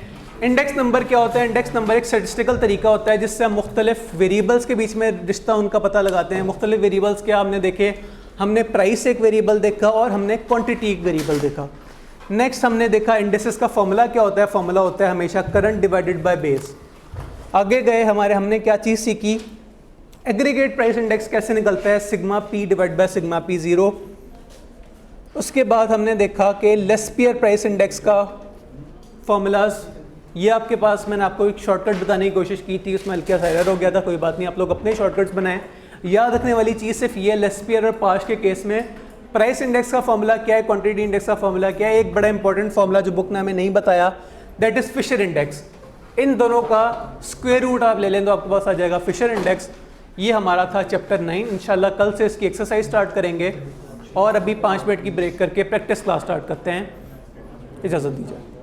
इंडेक्स नंबर क्या होता है? इंडेक्स नंबर एक स्टैटिस्टिकल तरीका होता है जिससे हम मुख्तलिफ वेरिएबल्स के बीच में रिश्ता उनका पता लगाते हैं। मुख्तलिफ वेरिएबल्स क्या हमने देखे, हमने प्राइस एक वेरिएबल देखा और हमने क्वांटिटी एक वेरिएबल देखा। नेक्स्ट हमने देखा इंडेक्सेस का फॉर्मूला क्या होता है। फॉर्मूला होता है हमेशा करंट डिवाइडेड बाय बेस। आगे गए हमने क्या चीज़ सीखी, एग्रीगेट प्राइस इंडेक्स कैसे निकलता है, sigma P divide by sigma P zero. उसके बाद हमने देखा कि लेस्पियर प्राइस इंडेक्स का फॉर्मूलाज, ये आपके पास मैंने आपको एक शॉर्टकट बताने की कोशिश की थी, उसमें हल्का सा एरर हो गया था, कोई बात नहीं, आप लोग अपने शॉर्टकट्स बनाएं। याद रखने वाली चीज़ सिर्फ ये, लेस्पियर और पाश के केस में प्राइस इंडेक्स का फॉर्मूला क्या है, क्वांटिटी इंडेक्स का फॉर्मूला क्या है। एक बड़ा इंपॉर्टेंट फॉर्मूला जो बुक ने हमें नहीं बताया, दैट इज़ फिशर इंडेक्स। इन दोनों का स्क्वायर रूट आप ले लें तो आपके पास आ जाएगा फिशर इंडेक्स। ये हमारा था चैप्टर 9। इंशाल्लाह कल से इसकी एक्सरसाइज स्टार्ट करेंगे और अभी 5 मिनट की ब्रेक करके प्रैक्टिस क्लास स्टार्ट करते हैं। इजाज़त दीजिए।